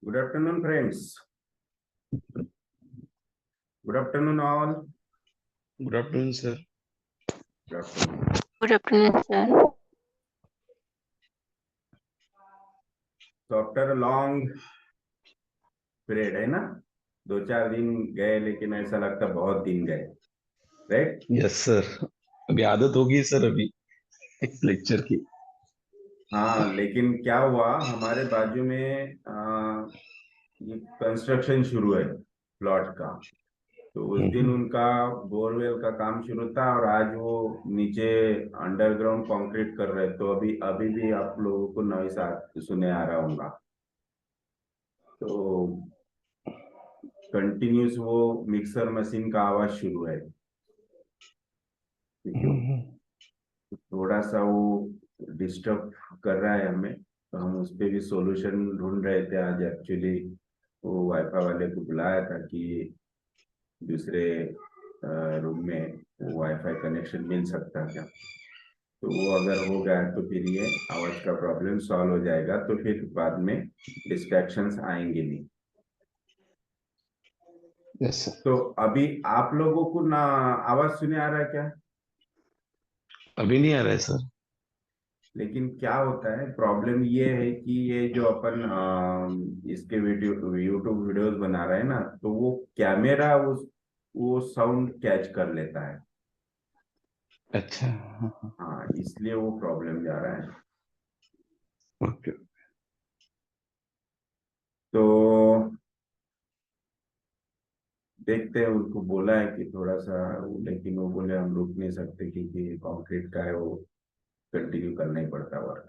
Good afternoon, friends. Good afternoon, all. Good afternoon, sir. Good afternoon. Good afternoon, sir. So after a long period, है ना, 2-4 दिन गए, लेकिन ऐसा लगता बहुत दिन गए, राइट? Yes, sir. अभी आदत होगी सर अभी इस लेक्चर की। हाँ, लेकिन क्या हुआ, हमारे बाजू में ये कंस्ट्रक्शन शुरू है प्लॉट का। तो उस दिन उनका बोरवेल का काम शुरू था और आज वो नीचे अंडरग्राउंड कंक्रीट कर रहे हैं। तो अभी अभी भी आप लोगों को नॉइस सुने आ रहा होगा। तो कंटिन्यूस वो मिक्सर मशीन का आवाज शुरू है, ठीक है? थोड़ा सा वो डिस्टर्ब कर रहा है हमें, तो हम उस पे भी सॉल्यूशन ढूंढ रहे थे। आज एक्चुअली वो वाईफाई वाले को बुलाया था कि दूसरे रूम में वाईफाई कनेक्शन मिल सकता क्या। तो वो अगर हो गया तो फिर ये आवाज का प्रॉब्लम सॉल्व हो जाएगा, तो फिर बाद में डिस्ट्रैक्शंस आएंगे नहीं। Yes, sir. तो अभी आप लोगों को ना आवाज सुने आ रहा है क्या? अभी नहीं आ रहा है सर। लेकिन क्या होता है, प्रॉब्लम ये है कि ये जो अपन इसके वीडियो यूट्यूब वीडियोस बना रहे हैं ना, तो वो कैमरा वो साउंड कैच कर लेता है। अच्छा, हाँ, इसलिए वो प्रॉब्लम जा रहा है। ओके। तो देखते हैं, उनको बोला है कि थोड़ा सा, लेकिन वो बोले हम रुक नहीं सकते क्योंकि कंक्रीट का है, वो कंटिन्यू करना ही पड़ता वर्क।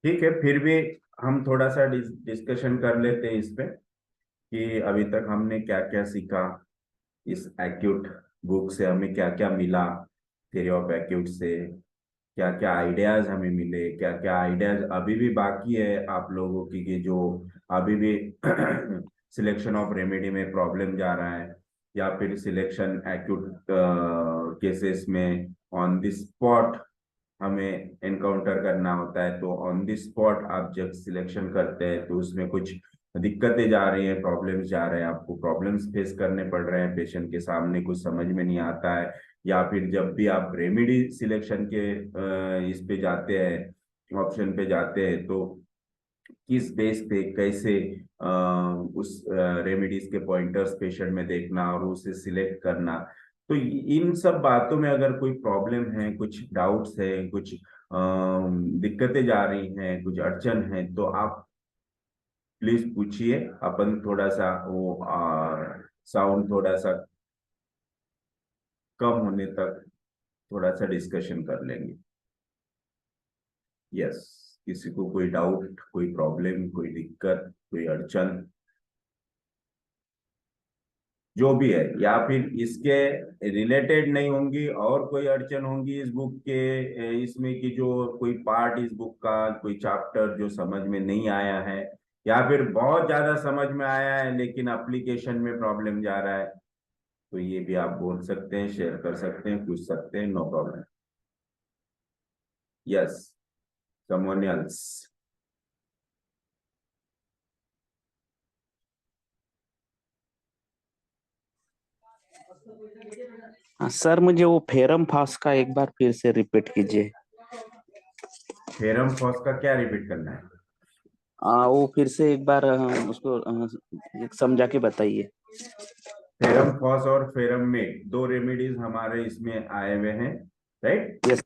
ठीक है, फिर भी हम थोड़ा सा डिस्कशन कर लेते हैं इस पे कि अभी तक हमने क्या क्या सीखा। इस एक्यूट बुक से हमें क्या क्या मिला, थ्योरी ऑफ एक्यूट से क्या क्या आइडियाज हमें मिले, क्या क्या आइडियाज अभी भी बाकी है आप लोगों की, कि जो अभी भी सिलेक्शन ऑफ रेमेडी में प्रॉब्लम जा रहा है, या फिर सिलेक्शन एक्यूट केसेस में ऑन द स्पॉट हमें एनकाउंटर करना होता है। तो ऑन द स्पॉट आप जब सिलेक्शन करते हैं तो उसमें कुछ दिक्कतें जा रही हैं, प्रॉब्लम्स जा रहे हैं, आपको प्रॉब्लम्स फेस करने पड़ रहे हैं, पेशेंट के सामने कुछ समझ में नहीं आता है। या फिर जब भी आप रेमेडी सिलेक्शन के इस पे जाते हैं, ऑप्शन पे जाते हैं, तो किस बेस पे कैसे उस रेमेडीज के पॉइंटर्स पेशेंट में देखना और उसे सिलेक्ट करना। तो इन सब बातों में अगर कोई प्रॉब्लम है, कुछ डाउट्स है, कुछ दिक्कतें जा रही हैं, कुछ अड़चन है, तो आप प्लीज पूछिए। अपन थोड़ा सा वो साउंड थोड़ा सा कम होने तक थोड़ा सा डिस्कशन कर लेंगे। यस, किसी को कोई डाउट, कोई प्रॉब्लम, कोई दिक्कत, कोई अड़चन जो भी है, या फिर इसके रिलेटेड नहीं होंगी और कोई अड़चन होंगी इस बुक के इसमें, कि जो कोई पार्ट इस बुक का, कोई चैप्टर जो समझ में नहीं आया है, या फिर बहुत ज्यादा समझ में आया है लेकिन एप्लीकेशन में प्रॉब्लम जा रहा है, तो ये भी आप बोल सकते हैं, शेयर कर सकते हैं, पूछ सकते हैं, no problem. Yes, someone else. Sir मुझे वो फेरम फास का एक बार फिर से रिपीट कीजिए। थ्योरम फॉस का क्या रिपीट करना है? वो फिर से एक बार उसको समझा के बताइए। थ्योरम फॉस और थ्योरम मेट दो रेमेडीज हमारे इसमें आए हुए हैं, राइट? Yes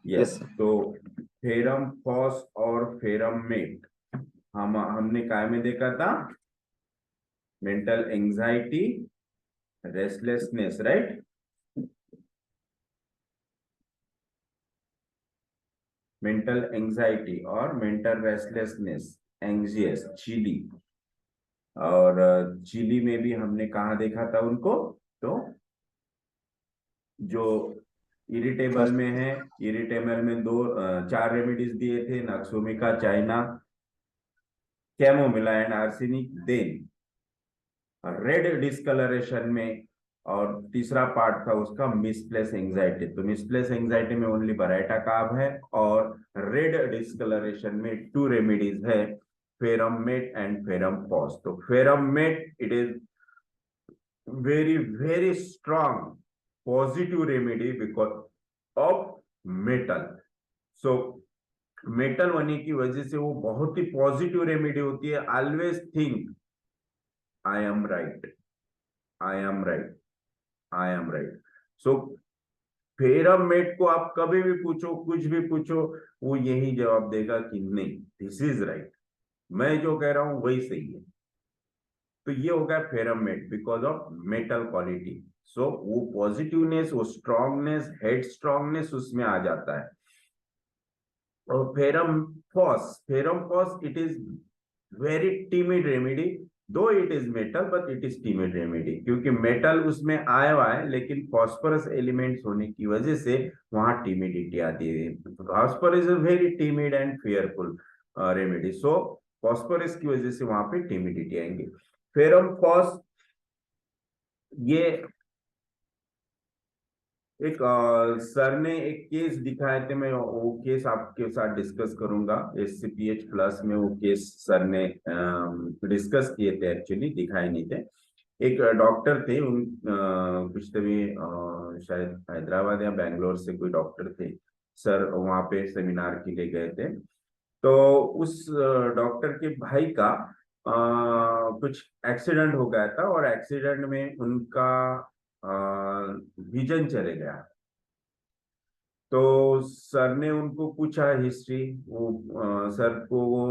yes. तो थ्योरम फॉस और थ्योरम मेट हमने काय में देखा था? Mental anxiety, restlessness, right? Mental anxiety और मेंटल रेस्टलेसनेस, एंजियस, चिली। और चिली में भी हमने कहा देखा था उनको? तो जो इरिटेबल में है, इरिटेबल में 4 रेमेडीज दिए थे, nux vomica, China, chamomilla and arsenic. Then red discoloration में, और तीसरा पार्ट था उसका मिसप्लेस एंजाइटी। तो मिसप्लेस एंजाइटी में ओनली बराइटा काब है, और रेड डिस्कलरेशन में 2 रेमेडीज है, फेरमेट एंड फेरम फॉस. तो ferrum met it is very strong positive remedy because of metal. So metal होने की वजह से वो बहुत ही पॉजिटिव रेमेडी होती है. Always think I am right, I am right, I am right. So ferrum met को आप कभी भी पूछो, कुछ भी पूछो, वो यही जवाब देगा कि नहीं, दिस इज राइट, मैं जो कह रहा हूं वही सही है. तो ये हो गया फेरमेट बिकॉज ऑफ मेटल क्वालिटी. सो वो पॉजिटिवनेस, वो स्ट्रांगनेस, हेड स्ट्रांगनेस उसमें आ जाता है. और ferrum phos it is very timid remedy, though it is metal but it is timid remedy, क्योंकि मेटल उसमें आया हुआ है लेकिन फॉस्फोरस एलिमेंट्स होने की वजह से वहां टिमिडिटी आती है. Phosphorus is very timid and fearful remedy. So phosphorus की वजह से वहां पे टिमिडिटी आएंगे. फेरम फॉस ये एक सर ने एक केस दिखाए थे, मैं वो केस आपके साथ डिस्कस करूंगा. SCPH प्लस में वो केस सर ने डिस्कस किए थे, एक्चुअली दिखाए नहीं थे. एक डॉक्टर थे, उन कुछ तभी शायद हैदराबाद या बैंगलोर से कोई डॉक्टर थे. सर वहां पे सेमिनार के लिए गए थे. तो उस डॉक्टर के भाई का कुछ एक्सीडेंट हो गया था और एक्सीडेंट में उनका विजन चले गया. तो सर ने उनको पूछा हिस्ट्री. वो सर को वो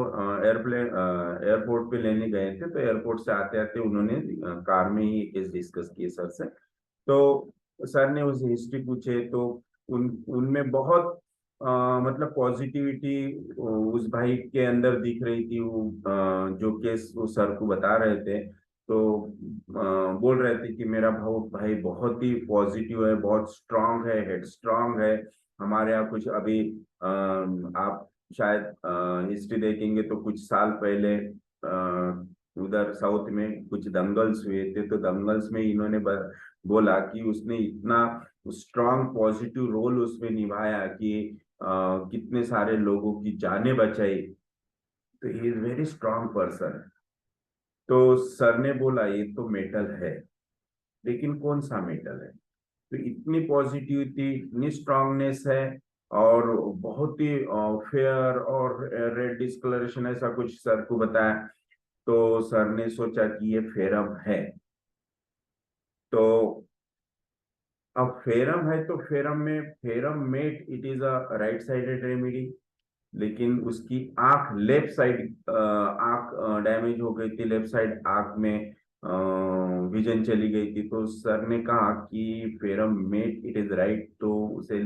एयरपोर्ट पे लेने गए थे. तो एयरपोर्ट से आते आते उन्होंने कार में ही केस डिस्कस किए सर से. तो सर ने उस हिस्ट्री पूछे तो उनमें बहुत मतलब पॉजिटिविटी उस भाई के अंदर दिख रही थी. वो जो केस वो सर को बता रहे थे तो बोल रहे थे कि मेरा भाई बहुत ही पॉजिटिव है, बहुत स्ट्रांग है, हेड स्ट्रांग है. हमारे यहाँ कुछ अभी आप शायद हिस्ट्री देखेंगे तो कुछ साल पहले उधर साउथ में कुछ दंगल्स हुए थे. तो दंगल्स में इन्होंने बोला कि उसने इतना स्ट्रांग पॉजिटिव रोल उसमें निभाया कि कितने सारे लोगों की जानें बचाई. तो he is very strong person. तो सर ने बोला ये तो मेटल है, लेकिन कौन सा मेटल है. तो इतनी पॉजिटिविटी, इतनी स्ट्रांगनेस है और बहुत ही फेयर और रेड डिस्कलरेशन, ऐसा कुछ सर को बताया. तो सर ने सोचा कि ये फेरम है. तो अब फेरम है तो ferrum met it is a right sided remedy. लेकिन उसकी आंख लेफ्ट साइड, आंख डैमेज हो गई थी, लेफ्ट साइड आंख में विजन चली गई थी. तो सर ने कहा कि ferrum met it is right. तो उसे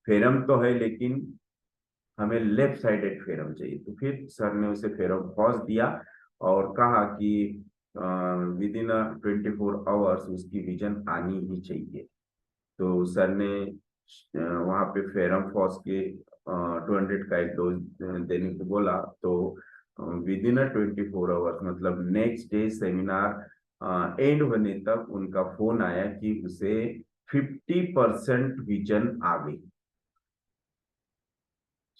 फेरम तो है लेकिन हमें लेफ्ट साइडेड फेरम चाहिए. तो फिर सर ने उसे फेरम फॉस दिया और कहा कि विद इन 24 आवर्स उसकी विजन आनी ही चाहिए. तो सर ने वहां पे फेरम फॉस के 200 का एक डोज देने को बोला. तो विद इन 24 आवर्स मतलब नेक्स्ट डे सेमिनार एंड होने तक उनका फोन आया कि उसे 50% विजन आ गई.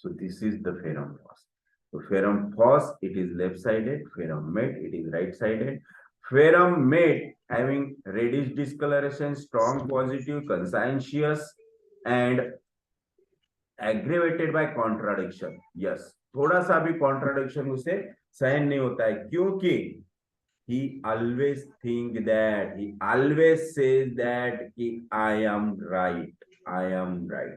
So this is the ferrum phos. So ferrum phos it is left sided, ferrum mate it is right sided. Ferrum mate having reddish discoloration, strong positive, conscientious and aggravated by contradiction. Yes, थोड़ा सा भी contradiction उसे सहन नहीं होता है, क्योंकि he always think that, he always says that कि I am right, I am right.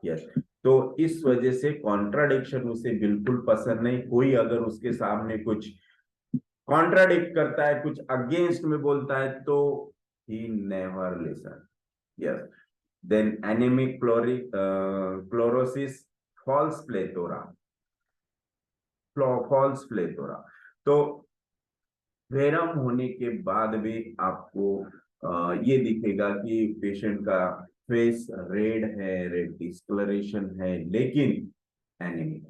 Yes. तो इस वजह से कॉन्ट्राडिक्शन उसे बिल्कुल पसंद नहीं. कोई अगर उसके सामने कुछ कॉन्ट्राडिक्ट करता है, कुछ अगेंस्ट में बोलता है, तो he never listen. Yes. Then anemic chlorosis, false plethora. तो फेरम होने के बाद भी आपको ये दिखेगा कि पेशेंट का फेस रेड है, रेड डिस्कलरेशन है, लेकिन anemic.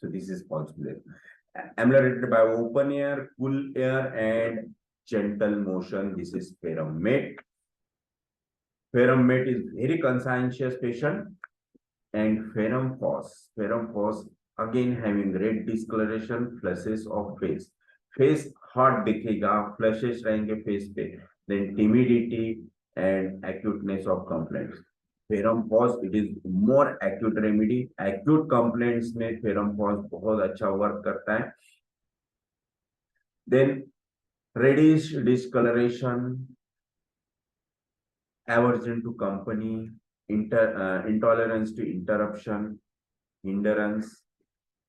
So this is false plethora. Ameliorated by open air, cool air and gentle motion. This is ferrum mate. Ferrum mate is very conscientious patient. And ferrum phos again having red discoloration, flashes of face, face hot दिखेगा, flashes रहेंगे face पे, then timidity and acuteness of complaints. Ferrum phos it is more acute remedy, acute complaints में ferrum phos बहुत अच्छा work करता है। Then reddish discoloration, aversion to company, intolerance to interruption, hindrance,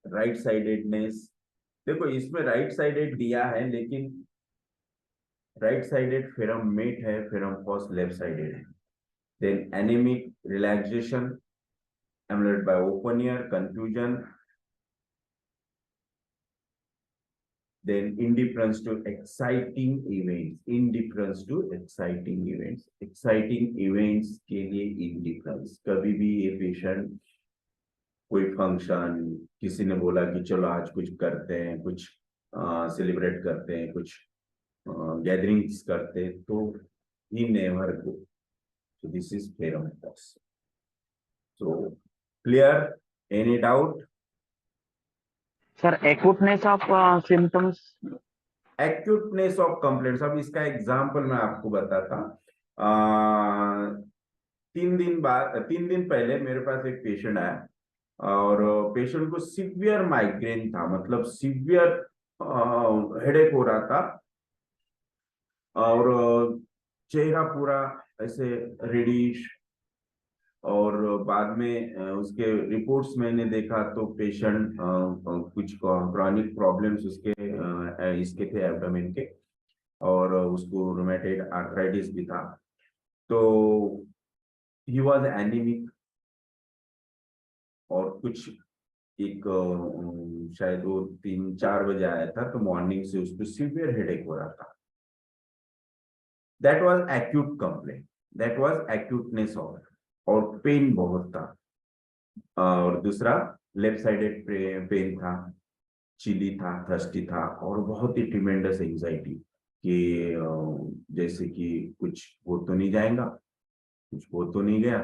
right sidedness. देखो इसमें right sided दिया है, लेकिन राइट साइडेड फेरम मेट है, फेरम पॉज लेफ्ट साइडेड है। Then anemic relaxation ameliorated by open air, confusion, then indifference to exciting events, indifference to exciting events, exciting events के लिए indifference। कभी भी ये पेशेंट कोई फंक्शन, किसी ने बोला कि चलो आज कुछ करते हैं, कुछ सेलिब्रेट करते हैं, कुछ गैदरिंग्स करते हैं, तो he never go. So this is ferrum pause. So clear, any doubt? Sir acuteness of symptoms. Acuteness of complaints, अब इसका एग्जांपल मैं आपको बताता। 3 दिन पहले मेरे पास एक पेशेंट आया, और पेशेंट को सीवियर माइग्रेन था, मतलब सीवियर हेडेक हो रहा था, और चेहरा पूरा ऐसे रेडिश, और बाद में उसके रिपोर्ट्स मैंने देखा तो पेशेंट कुछ क्रॉनिक प्रॉब्लम्स उसके इसके थे एब्डोमेन के, और उसको रूमेटॉइड आर्थराइटिस भी था। तो ही वाज एनीमिक, और कुछ एक शायद वो 3-4 बजे आया था, तो मॉर्निंग से उसको सीवियर हेडेक हो रहा था। That was acute complaint, that was acuteness of, और पेन बहुत था। और दूसरा लेफ्ट साइडेड पेन था, चिली था, थर्स्टी था, और बहुत ही ट्रिमेंडस एंजाइटी कि जैसे कि कुछ हो तो नहीं जाएगा, कुछ हो तो नहीं गया,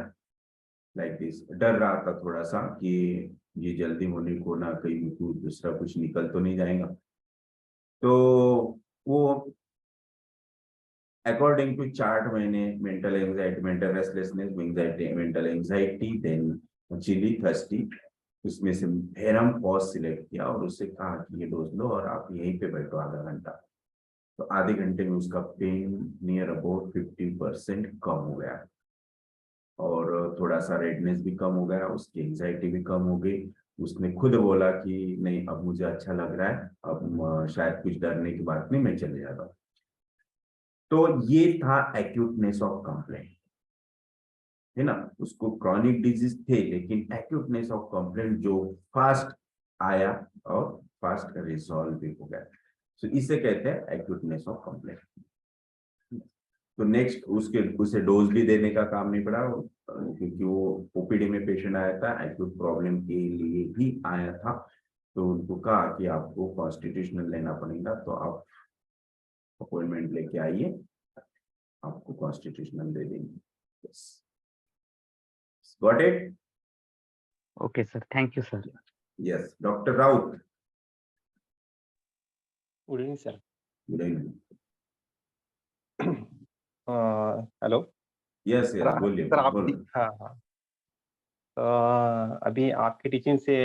लाइक दिस। डर रहा था थोड़ा सा कि ये जल्दी होने को ना कहीं दूसरा कुछ निकल तो नहीं जाएगा। तो वो अकॉर्डिंग टू चार्ट मैंने mental anxiety, mental restlessness, mental anxiety, then chilly, thirsty, उसमें से फेरम पॉज सिलेक्ट किया, और उससे कहा कि ये डोज लो और आप यहीं पे बैठो आधा घंटा। तो आधे घंटे में उसका पेन नियर अबाउट 50% कम हो गया, और थोड़ा सा रेडनेस भी कम हो गया, उसकी एंजाइटी भी कम हो गई। उसने खुद बोला कि नहीं अब मुझे अच्छा लग रहा है, अब शायद कुछ डरने की बात नहीं, मैं चले जाता हूँ। तो ये था एक्यूटनेस ऑफ कंप्लेंट, है ना। उसको क्रॉनिक डिजीज थे, लेकिन एक्यूटनेस ऑफ कंप्लेंट जो फास्ट आया और फास्ट रिजॉल्व भी हो गया। तो इसे कहते हैं एक्यूटनेस ऑफ कंप्लेंट। तो नेक्स्ट उसे डोज भी देने का काम नहीं पड़ा, क्योंकि वो ओपीडी में पेशेंट आया था, एक्यूट प्रॉब्लम के लिए ही आया था। तो उनको कहा कि आपको कॉन्स्टिट्यूशनल लेना पड़ेगा, तो आप अपॉइंटमेंट लेके आइए, आपको कॉन्स्टिट्यूशनल दे देंगे। Got it? Okay sir, thank you sir. Yes, doctor Raut. Good evening sir. Good evening. Hello yes yes, बोलिए सर, आप बोलो। हाँ हाँ। अभी आपकी टीचिंग से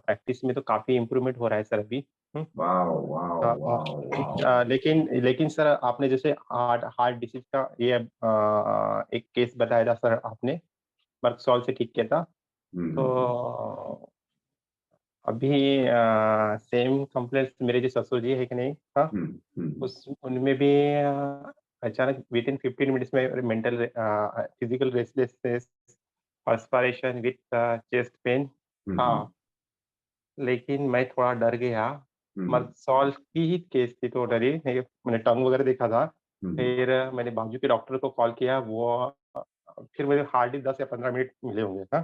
प्रैक्टिस में तो काफ़ी इम्प्रूवमेंट हो रहा है सर अभी। Wow wow wow wow. लेकिन सर आपने जैसे हार्ट डिसीज का ये एक केस बताया था सर, आपने मर्कसॉल से ठीक किया था। तो अभी सेम कंप्लेंट्स मेरे जो ससुर जी है कि नहीं, हाँ, उनमें भी अचानक विद इन 15 मिनट्स में mental physical restlessness, perspiration with chest pain. हाँ, लेकिन मैं थोड़ा डर गया। मर्कसॉल की ही केस थी तो डरी नहीं, मैंने टंग वगैरह देखा था। फिर मैंने बाजू के डॉक्टर को कॉल किया, वो फिर मुझे हार्डली 10 या 15 मिनट मिले होंगे। हाँ,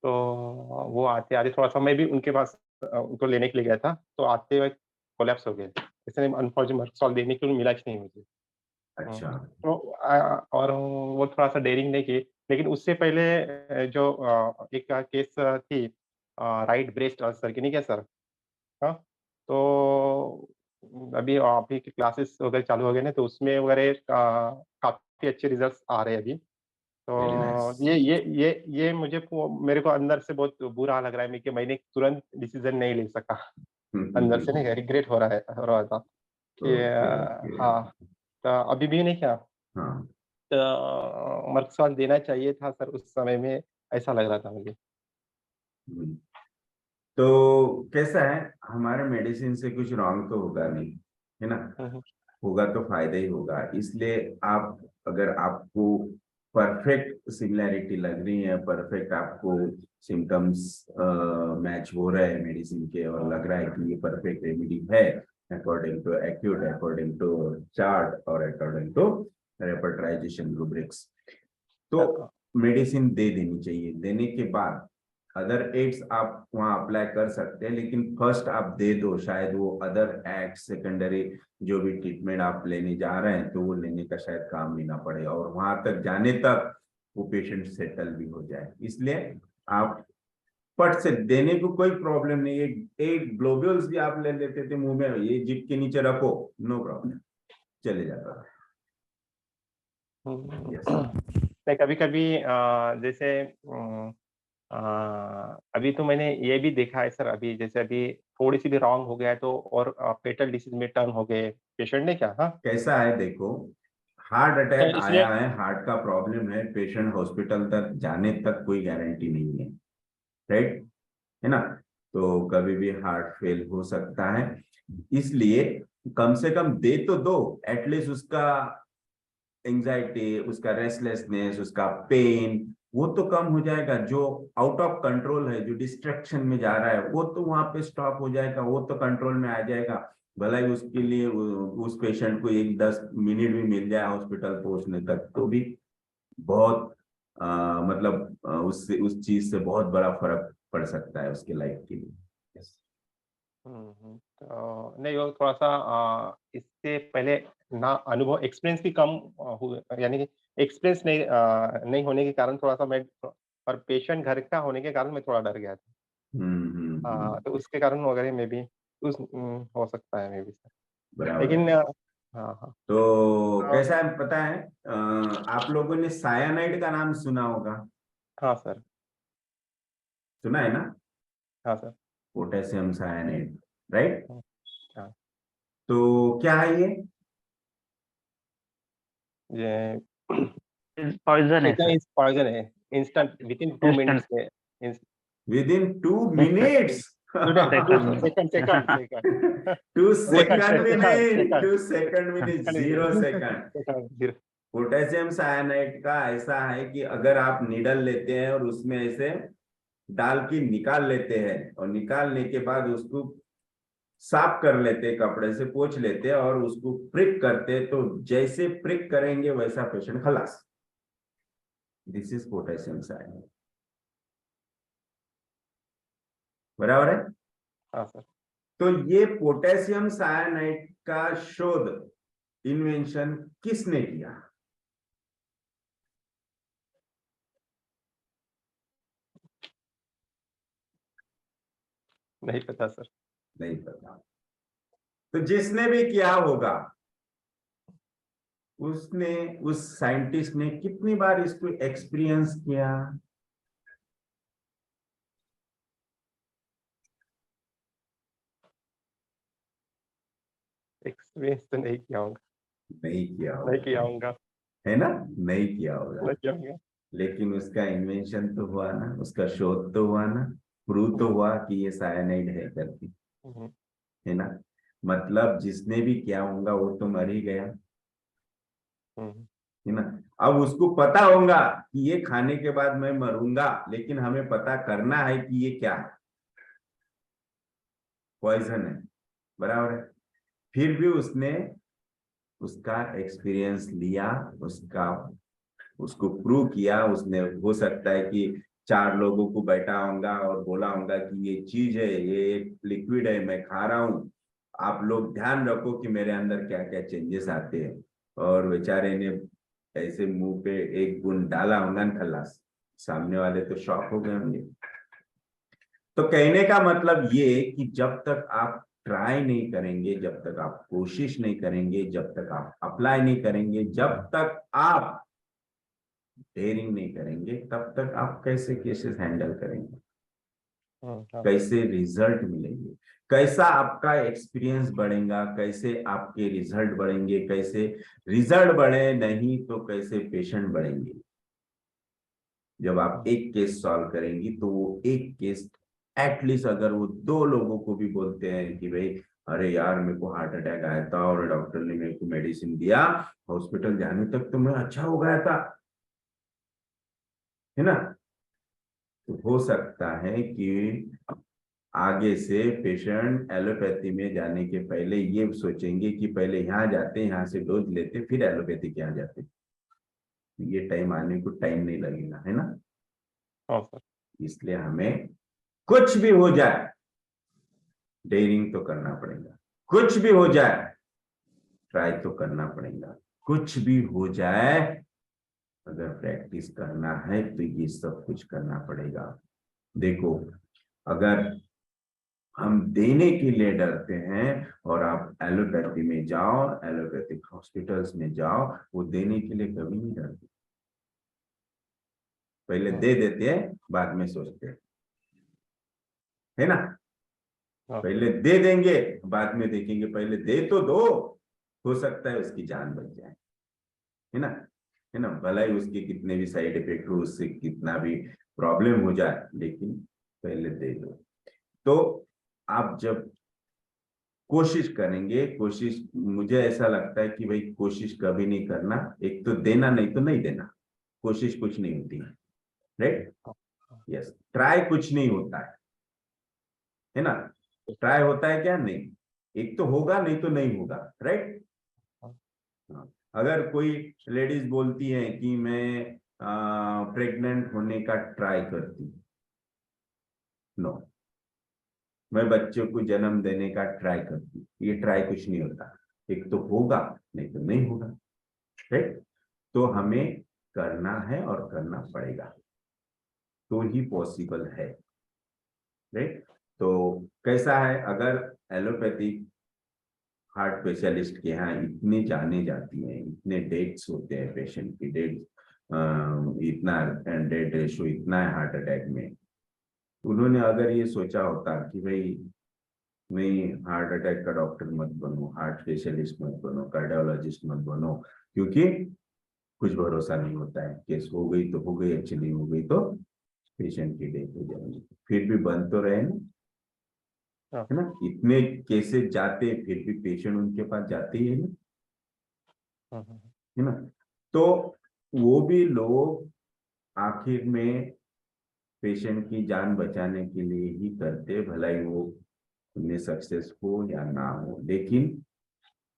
तो वो आते-आते थोड़ा-सा मैं भी उनके पास उनको लेने के लिए गया था, तो आते हुए कोलैप्स हो गए। इसलिए अनफॉर्चुनेट मर्कसॉल देने के लिए मिला ही नहीं मुझे। अच्छा। तो और वो थोड़ा-सा डेयरिंग नहीं की, लेकिन उससे पहले जो एक केस थी राइट ब्रेस्ट अल्सर की, नहीं क्या सर? हाँ, तो अभी अभी की क्लासेस वगैरह चालू हो गए ना, तो उसमें वगैरह काफ़ी अच्छे रिजल्ट्स आ रहे हैं अभी। वेरी तो नाइस। ये मेरे को अंदर से बहुत बुरा लग रहा है कि मैंने तुरंत डिसीज़न नहीं ले सका। अंदर से नहीं, रिग्रेट हो रहा था कि ओके ओके। हाँ, तो अभी भी नहीं क्या, हाँ। मर्कज़वाल देना चाहिए था सर उस समय में, ऐसा लग रहा था मुझे। हम्म। तो कैसा है, हमारे मेडिसिन से कुछ रॉन्ग तो होगा नहीं, है ना? हुँ, हुँ। होगा तो फायदा ही होगा। इसलिए आप, अगर आपको परफेक्ट सिमिलैरिटी लग रही है, परफेक्ट आपको सिम्टम्स मैच हो रहे हैं मेडिसिन के, और लग रहा है कि ये परफेक्ट रेमेडी है according to acute, according to chart और अकॉर्डिंग टू रेपर्टाइजेशन रूब्रिक्स, तो मेडिसिन दे देनी चाहिए। देने के बाद अदर एड्स आप वहां अप्लाई कर सकते हैं, लेकिन फर्स्ट आप दे दो, शायद वो अदर एक्ट सेकेंडरी जो भी ट्रीटमेंट आप लेने जा रहे हैं तो वो लेने का शायद काम भी ना पड़े, और वहां तक जाने तक वो पेशेंट सेटल भी हो जाए। इसलिए आप पट से देने को कोई प्रॉब्लम नहीं है। एक ग्लोब्यूल्स भी आप ले लेते थे मुंह में, ये जिप के नीचे रखो, नो प्रॉब्लम, चले जाता है। यस। नहीं, कभी-कभी जैसे अभी तो मैंने ये भी देखा है सर, अभी जैसे अभी थोड़ी-सी भी रॉन्ग हो गया है तो और फेटल डिसीज़ में टर्न हो गए पेशेंट, ने क्या? हाँ, कैसा है देखो, हार्ट तो अटैक इसलिए आया है, हार्ट का प्रॉब्लम है, पेशेंट हॉस्पिटल तक जाने तक कोई गारंटी नहीं है, राइट, है ना? तो कभी भी हार्ट फेल हो सकता है। इसलिए कम से कम दे तो दो, एटलीस्ट उसका एंजाइटी, उसका रेस्टलेसनेस, उसका पेन, वो तो कम हो जाएगा। जो आउट ऑफ कंट्रोल है, जो डिस्ट्रक्शन में जा रहा है, वो तो वहां पे स्टॉप हो जाएगा, वो तो कंट्रोल में आ जाएगा। भला ही उसके लिए उस पेशेंट को एक 10 मिनट भी मिल जाए हॉस्पिटल पहुंचने तक, तो भी बहुत मतलब उससे, उस चीज से बहुत बड़ा फर्क पड़ सकता है उसकी लाइफ के लिए। Yes. तो नहीं, वो थोड़ा-सा इससे पहले ना अनुभव एक्सपीरियंस भी कम यानी कि एक्सपीरियंस नहीं होने के कारण थोड़ा-सा मैं, और पेशेंट घर का होने के कारण मैं थोड़ा डर गया था। तो उसके कारण वगैरह में भी हो सकता है मे बी सर। बराबर है। लेकिन हाँ, हाँ। तो अ, कैसा है पता है, आप लोगों ने सायानाइड का नाम सुना होगा, हाँ सर। सुना है ना? हाँ सर। Potassium cyanide, right? हुँ, हाँ। तो क्या है ये? ये पॉइजन है इतना सर। इस पॉइज़न है, इंस्टेंट विथिन 2 इंस्टेंट मिनट्स में इंस within 2 minutes? Two second में। सेकंड। टू सेकंड सेकंड भी सेकंड नहीं, सेकंड 2 सेकंड भी नहीं, 0 सेकंड। सेकंड। पोटेशियम सायानाइड का ऐसा है कि अगर आप निडल लेते हैं और उसमें ऐसे डाल के निकाल लेते हैं, और निकालने के बाद उसको साफ कर लेते, कपड़े से पोंछ लेते और उसको प्रिक करते, तो जैसे प्रिक करेंगे वैसा पेशेंट खलास। दिस इज पोटेशियम साइनाइड, बराबर है? हाँ सर। तो ये पोटेशियम साइनाइड का शोध, इन्वेंशन किसने किया? नहीं पता सर। नहीं पता। तो जिसने भी किया होगा, उसने, उस साइंटिस्ट ने कितनी बार इसको एक्सपीरियंस किया? एक्सपीरियंस तो नहीं किया होगा, नहीं किया नहीं होगा, किया होगा, है ना? नहीं किया होगा। नहीं किया होगा। लेकिन उसका इन्वेंशन तो हुआ ना, उसका शोध तो हुआ ना, प्रूव तो हुआ कि ये साइनाइड है करके, हुँ, है ना? मतलब जिसने भी किया होगा वो तो मर ही गया, हुँ। है ना? अब उसको पता होगा कि ये खाने के बाद मैं मरूंगा, लेकिन हमें पता करना है कि ये क्या है, पॉइजन है, बराबर है? फिर भी उसने उसका एक्सपीरियंस लिया, उसका, उसको प्रूव किया उसने। हो सकता है कि 4 लोगों को बैठा होगा और बोला होगा कि ये चीज है, ये एक लिक्विड है, मैं खा रहा हूँ, आप लोग ध्यान रखो कि मेरे अंदर क्या क्या चेंजेस आते हैं। और बेचारे ने ऐसे मुंह पे एक बूंद डाला होगा न, खल्लास, सामने वाले तो शॉक हो गए होंगे। तो कहने का मतलब ये कि जब तक आप ट्राई नहीं करेंगे, जब तक आप कोशिश नहीं करेंगे, जब तक आप अप्लाई नहीं करेंगे, जब तक आप डेयरिंग नहीं करेंगे, तब तक आप कैसे केसेस हैंडल करेंगे, कैसे रिजल्ट मिलेंगे, कैसा आपका एक्सपीरियंस बढ़ेगा, कैसे आपके रिजल्ट बढ़ेंगे, कैसे रिजल्ट बढ़े नहीं तो कैसे पेशेंट बढ़ेंगे। जब आप एक केस सॉल्व करेंगी तो वो एक केस एटलीस्ट अगर वो 2 लोगों को भी बोलते हैं कि भाई अरे यार मेरे को हार्ट अटैक आया था और डॉक्टर ने मेरे को मेडिसिन दिया, हॉस्पिटल जाने तक तो मैं अच्छा हो गया था, है ना। तो हो सकता है कि आगे से पेशेंट एलोपैथी में जाने के पहले ये सोचेंगे कि पहले यहाँ जाते, यहाँ से डोज लेते, फिर एलोपैथी के यहाँ जाते। ये टाइम आने को टाइम नहीं लगेगा, है ना। इसलिए हमें कुछ भी हो जाए डेयरिंग तो करना पड़ेगा, कुछ भी हो जाए ट्राई तो करना पड़ेगा, कुछ भी हो जाए अगर प्रैक्टिस करना है तो ये सब कुछ करना पड़ेगा। देखो, अगर हम देने के लिए डरते हैं और आप एलोपैथी में जाओ, एलोपैथिक हॉस्पिटल्स में जाओ, वो देने के लिए कभी नहीं डरते, पहले दे देते हैं बाद में सोचते हैं, है ना। पहले दे देंगे बाद में देखेंगे, पहले दे तो दो, हो सकता है उसकी जान बच जाए, है ना, है ना। भला ही उसके कितने भी साइड इफेक्ट हो, उससे कितना भी प्रॉब्लम हो जाए, लेकिन पहले दे दो। तो आप जब कोशिश करेंगे, कोशिश, मुझे ऐसा लगता है कि भाई कोशिश कभी नहीं करना, एक तो देना नहीं तो नहीं देना, कोशिश कुछ नहीं होती है, राइट। यस, ट्राई कुछ नहीं होता है ना। ट्राई होता है क्या, नहीं, एक तो होगा नहीं तो नहीं होगा, राइट। अगर कोई लेडीज बोलती है कि मैं प्रेग्नेंट होने का ट्राई करती, नो, मैं बच्चों को जन्म देने का ट्राई करती, ये ट्राई कुछ नहीं होता, एक तो होगा नहीं तो नहीं होगा, राइट। तो हमें करना है और करना पड़ेगा तो ही पॉसिबल है, राइट। तो कैसा है, अगर एलोपैथिक हार्ट स्पेशलिस्ट के यहाँ इतनी जाने जाती हैं, इतने डेट्स होते हैं, पेशेंट की डेट इतना डेड रेशो इतना है हार्ट अटैक में, उन्होंने अगर ये सोचा होता कि भाई नहीं, हार्ट अटैक का डॉक्टर मत बनो, हार्ट स्पेशलिस्ट मत बनो, कार्डियोलॉजिस्ट मत बनो, क्योंकि कुछ भरोसा नहीं होता है, केस हो गई तो हो गई, अच्छी नहीं हो गई तो पेशेंट की डेथ हो जाएगी, फिर भी बन तो रहे ना, है ना। इतने केसेस जाते फिर भी पेशेंट उनके पास जाते ही है ना, है ना। तो वो भी लोग आखिर में पेशेंट की जान बचाने के लिए ही करते, भला ही वो उनमें सक्सेस हो या ना हो, लेकिन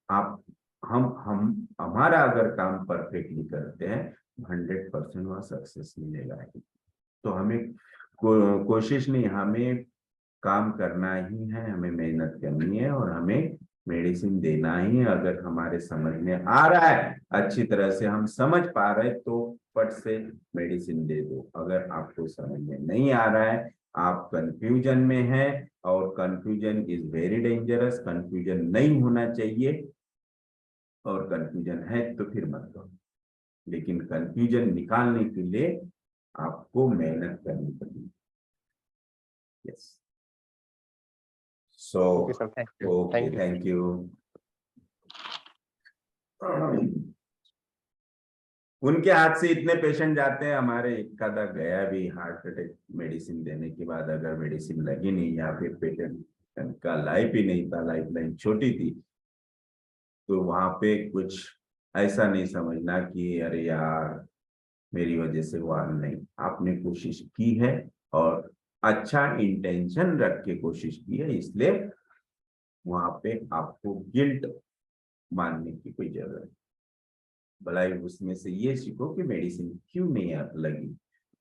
आप हम हमारा अगर काम परफेक्टली करते हैं 100% वहाँ सक्सेस मिलेगा। तो हमें कोशिश नहीं, हमें काम करना ही है, हमें मेहनत करनी है और हमें मेडिसिन देना ही है। अगर हमारे समझ में आ रहा है, अच्छी तरह से हम समझ पा रहे तो फट से मेडिसिन दे दो। अगर आपको समझ में नहीं आ रहा है, आप कंफ्यूजन में हैं, और confusion is very dangerous, confusion नहीं होना चाहिए, और कंफ्यूजन है तो फिर मत दो, लेकिन कंफ्यूजन निकालने के लिए आपको मेहनत करनी पड़ेगी। Yes, so okay, thank you. उनके हाथ से इतने पेशेंट जाते हैं, हमारे एक आधा गया भी हार्ट अटैक मेडिसिन देने के बाद, अगर मेडिसिन लगी नहीं या फिर पेशेंट का लाइफ ही नहीं था, लाइफ लाइन छोटी थी, तो वहां पे कुछ ऐसा नहीं समझना कि अरे यार मेरी वजह से हुआ, नहीं, आपने कोशिश की है और अच्छा इंटेंशन रख के कोशिश की है, इसलिए वहां पे आपको गिल्ट मानने की कोई जरूरत नहीं। भलाई उसमें से ये सीखो कि मेडिसिन क्यों नहीं लगी,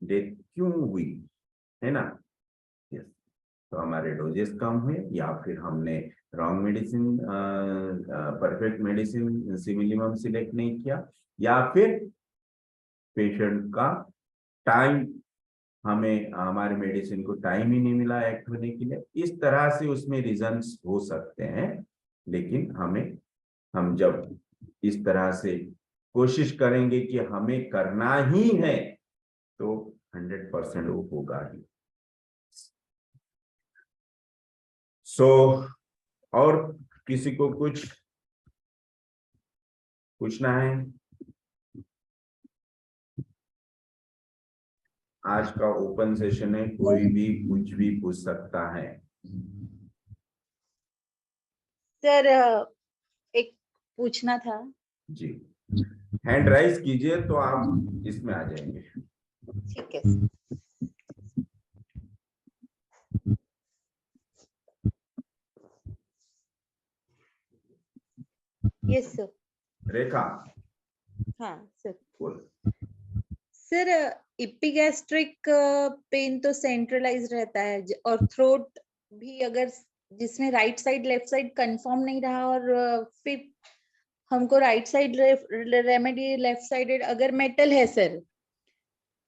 डेथ क्यों हुई, है ना। यस, तो हमारे डोजेस कम हुए, या फिर हमने wrong medicine, perfect medicine similimum select नहीं किया, या फिर पेशेंट का टाइम हमें हमारे मेडिसिन को टाइम ही नहीं मिला एक्ट होने के लिए, इस तरह से उसमें रीजंस हो सकते हैं। लेकिन हम जब इस तरह से कोशिश करेंगे कि हमें करना ही है तो 100% वो होगा ही। और किसी को कुछ पूछना है? आज का ओपन सेशन है, कोई भी कुछ भी पूछ सकता है। सर एक पूछना था। जी, हैंड राइज कीजिए तो आप इसमें आ जाएंगे। ठीक है सर। Yes sir. रेखा हाँ सर। बोल। सर इपिगैस्ट्रिक पेन तो सेंट्रलाइज रहता है और थ्रोट भी, अगर जिसमें right side left side confirm नहीं रहा और फिर हमको right side remedy left sided अगर मेटल है सर,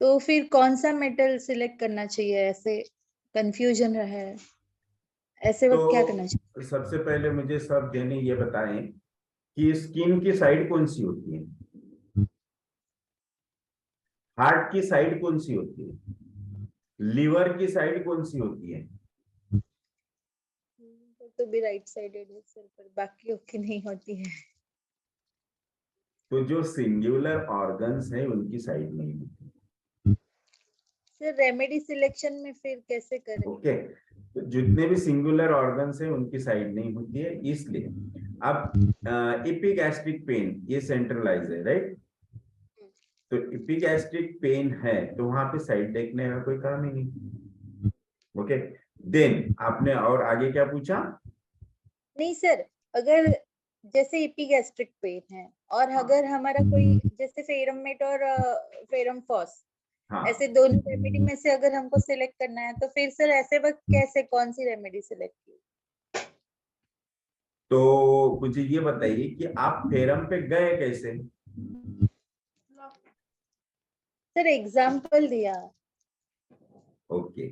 तो फिर कौन सा मेटल सिलेक्ट करना चाहिए? ऐसे कंफ्यूजन रहा है, ऐसे वक्त क्या करना चाहिए? तो सबसे पहले मुझे सब देने ये बताएं कि स्किन की साइड कौन सी होती है, हार्ट की साइड कौन सी होती है, लीवर की साइड कौन सी होती है? तो भी राइट साइडेड है सर, पर बाकी ओके नहीं होती है। तो जो सिंगुलर ऑर्गन्स है उनकी साइड नहीं होती। सर रेमेडी सिलेक्शन में फिर कैसे करें? ओके, तो जितने भी सिंगुलर ऑर्गन्स है उनकी साइड नहीं होती है, इसलिए अब इपिगैस्ट्रिक पेन ये सेंट्रलाइज है, राइट? तो इपिगैस्ट्रिक पेन है तो वहां पे साइड देखने का कोई काम ही नहीं। ओके, देन आपने और आगे क्या पूछा? नहीं सर, अगर जैसे इपिगैस्ट्रिक पेन है और अगर हमारा कोई जैसे फेरमेट और फेरमफॉस, हाँ, ऐसे दोनों रेमेडी में से अगर हमको सिलेक्ट करना है तो फिर सर ऐसे वक्त कैसे, कौन सी रेमेडी सिलेक्ट की? तो मुझे ये बताइए कि आप फेरम पे गए कैसे? सर एग्जाम्पल दिया। ओके,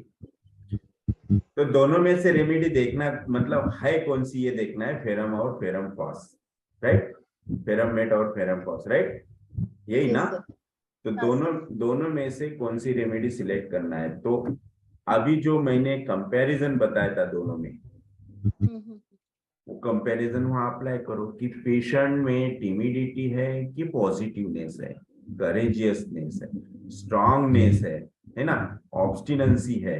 तो दोनों में से रेमेडी देखना मतलब है कौन सी, ये देखना है, फेरम और ferrum phos, right? Ferrum met और फेरम फॉस, राइट? यही ना? Yes sir. तो हाँ दोनों दोनों में से कौन सी रेमेडी सिलेक्ट करना है। तो अभी जो मैंने कंपैरिजन बताया था दोनों में, वो कंपैरिजन वहां अप्लाई करो कि पेशेंट में टिमिडिटी है कि पॉजिटिवनेस है, करेजियसनेस है, स्ट्रांगनेस है ना, ऑब्स्टिनेंसी है।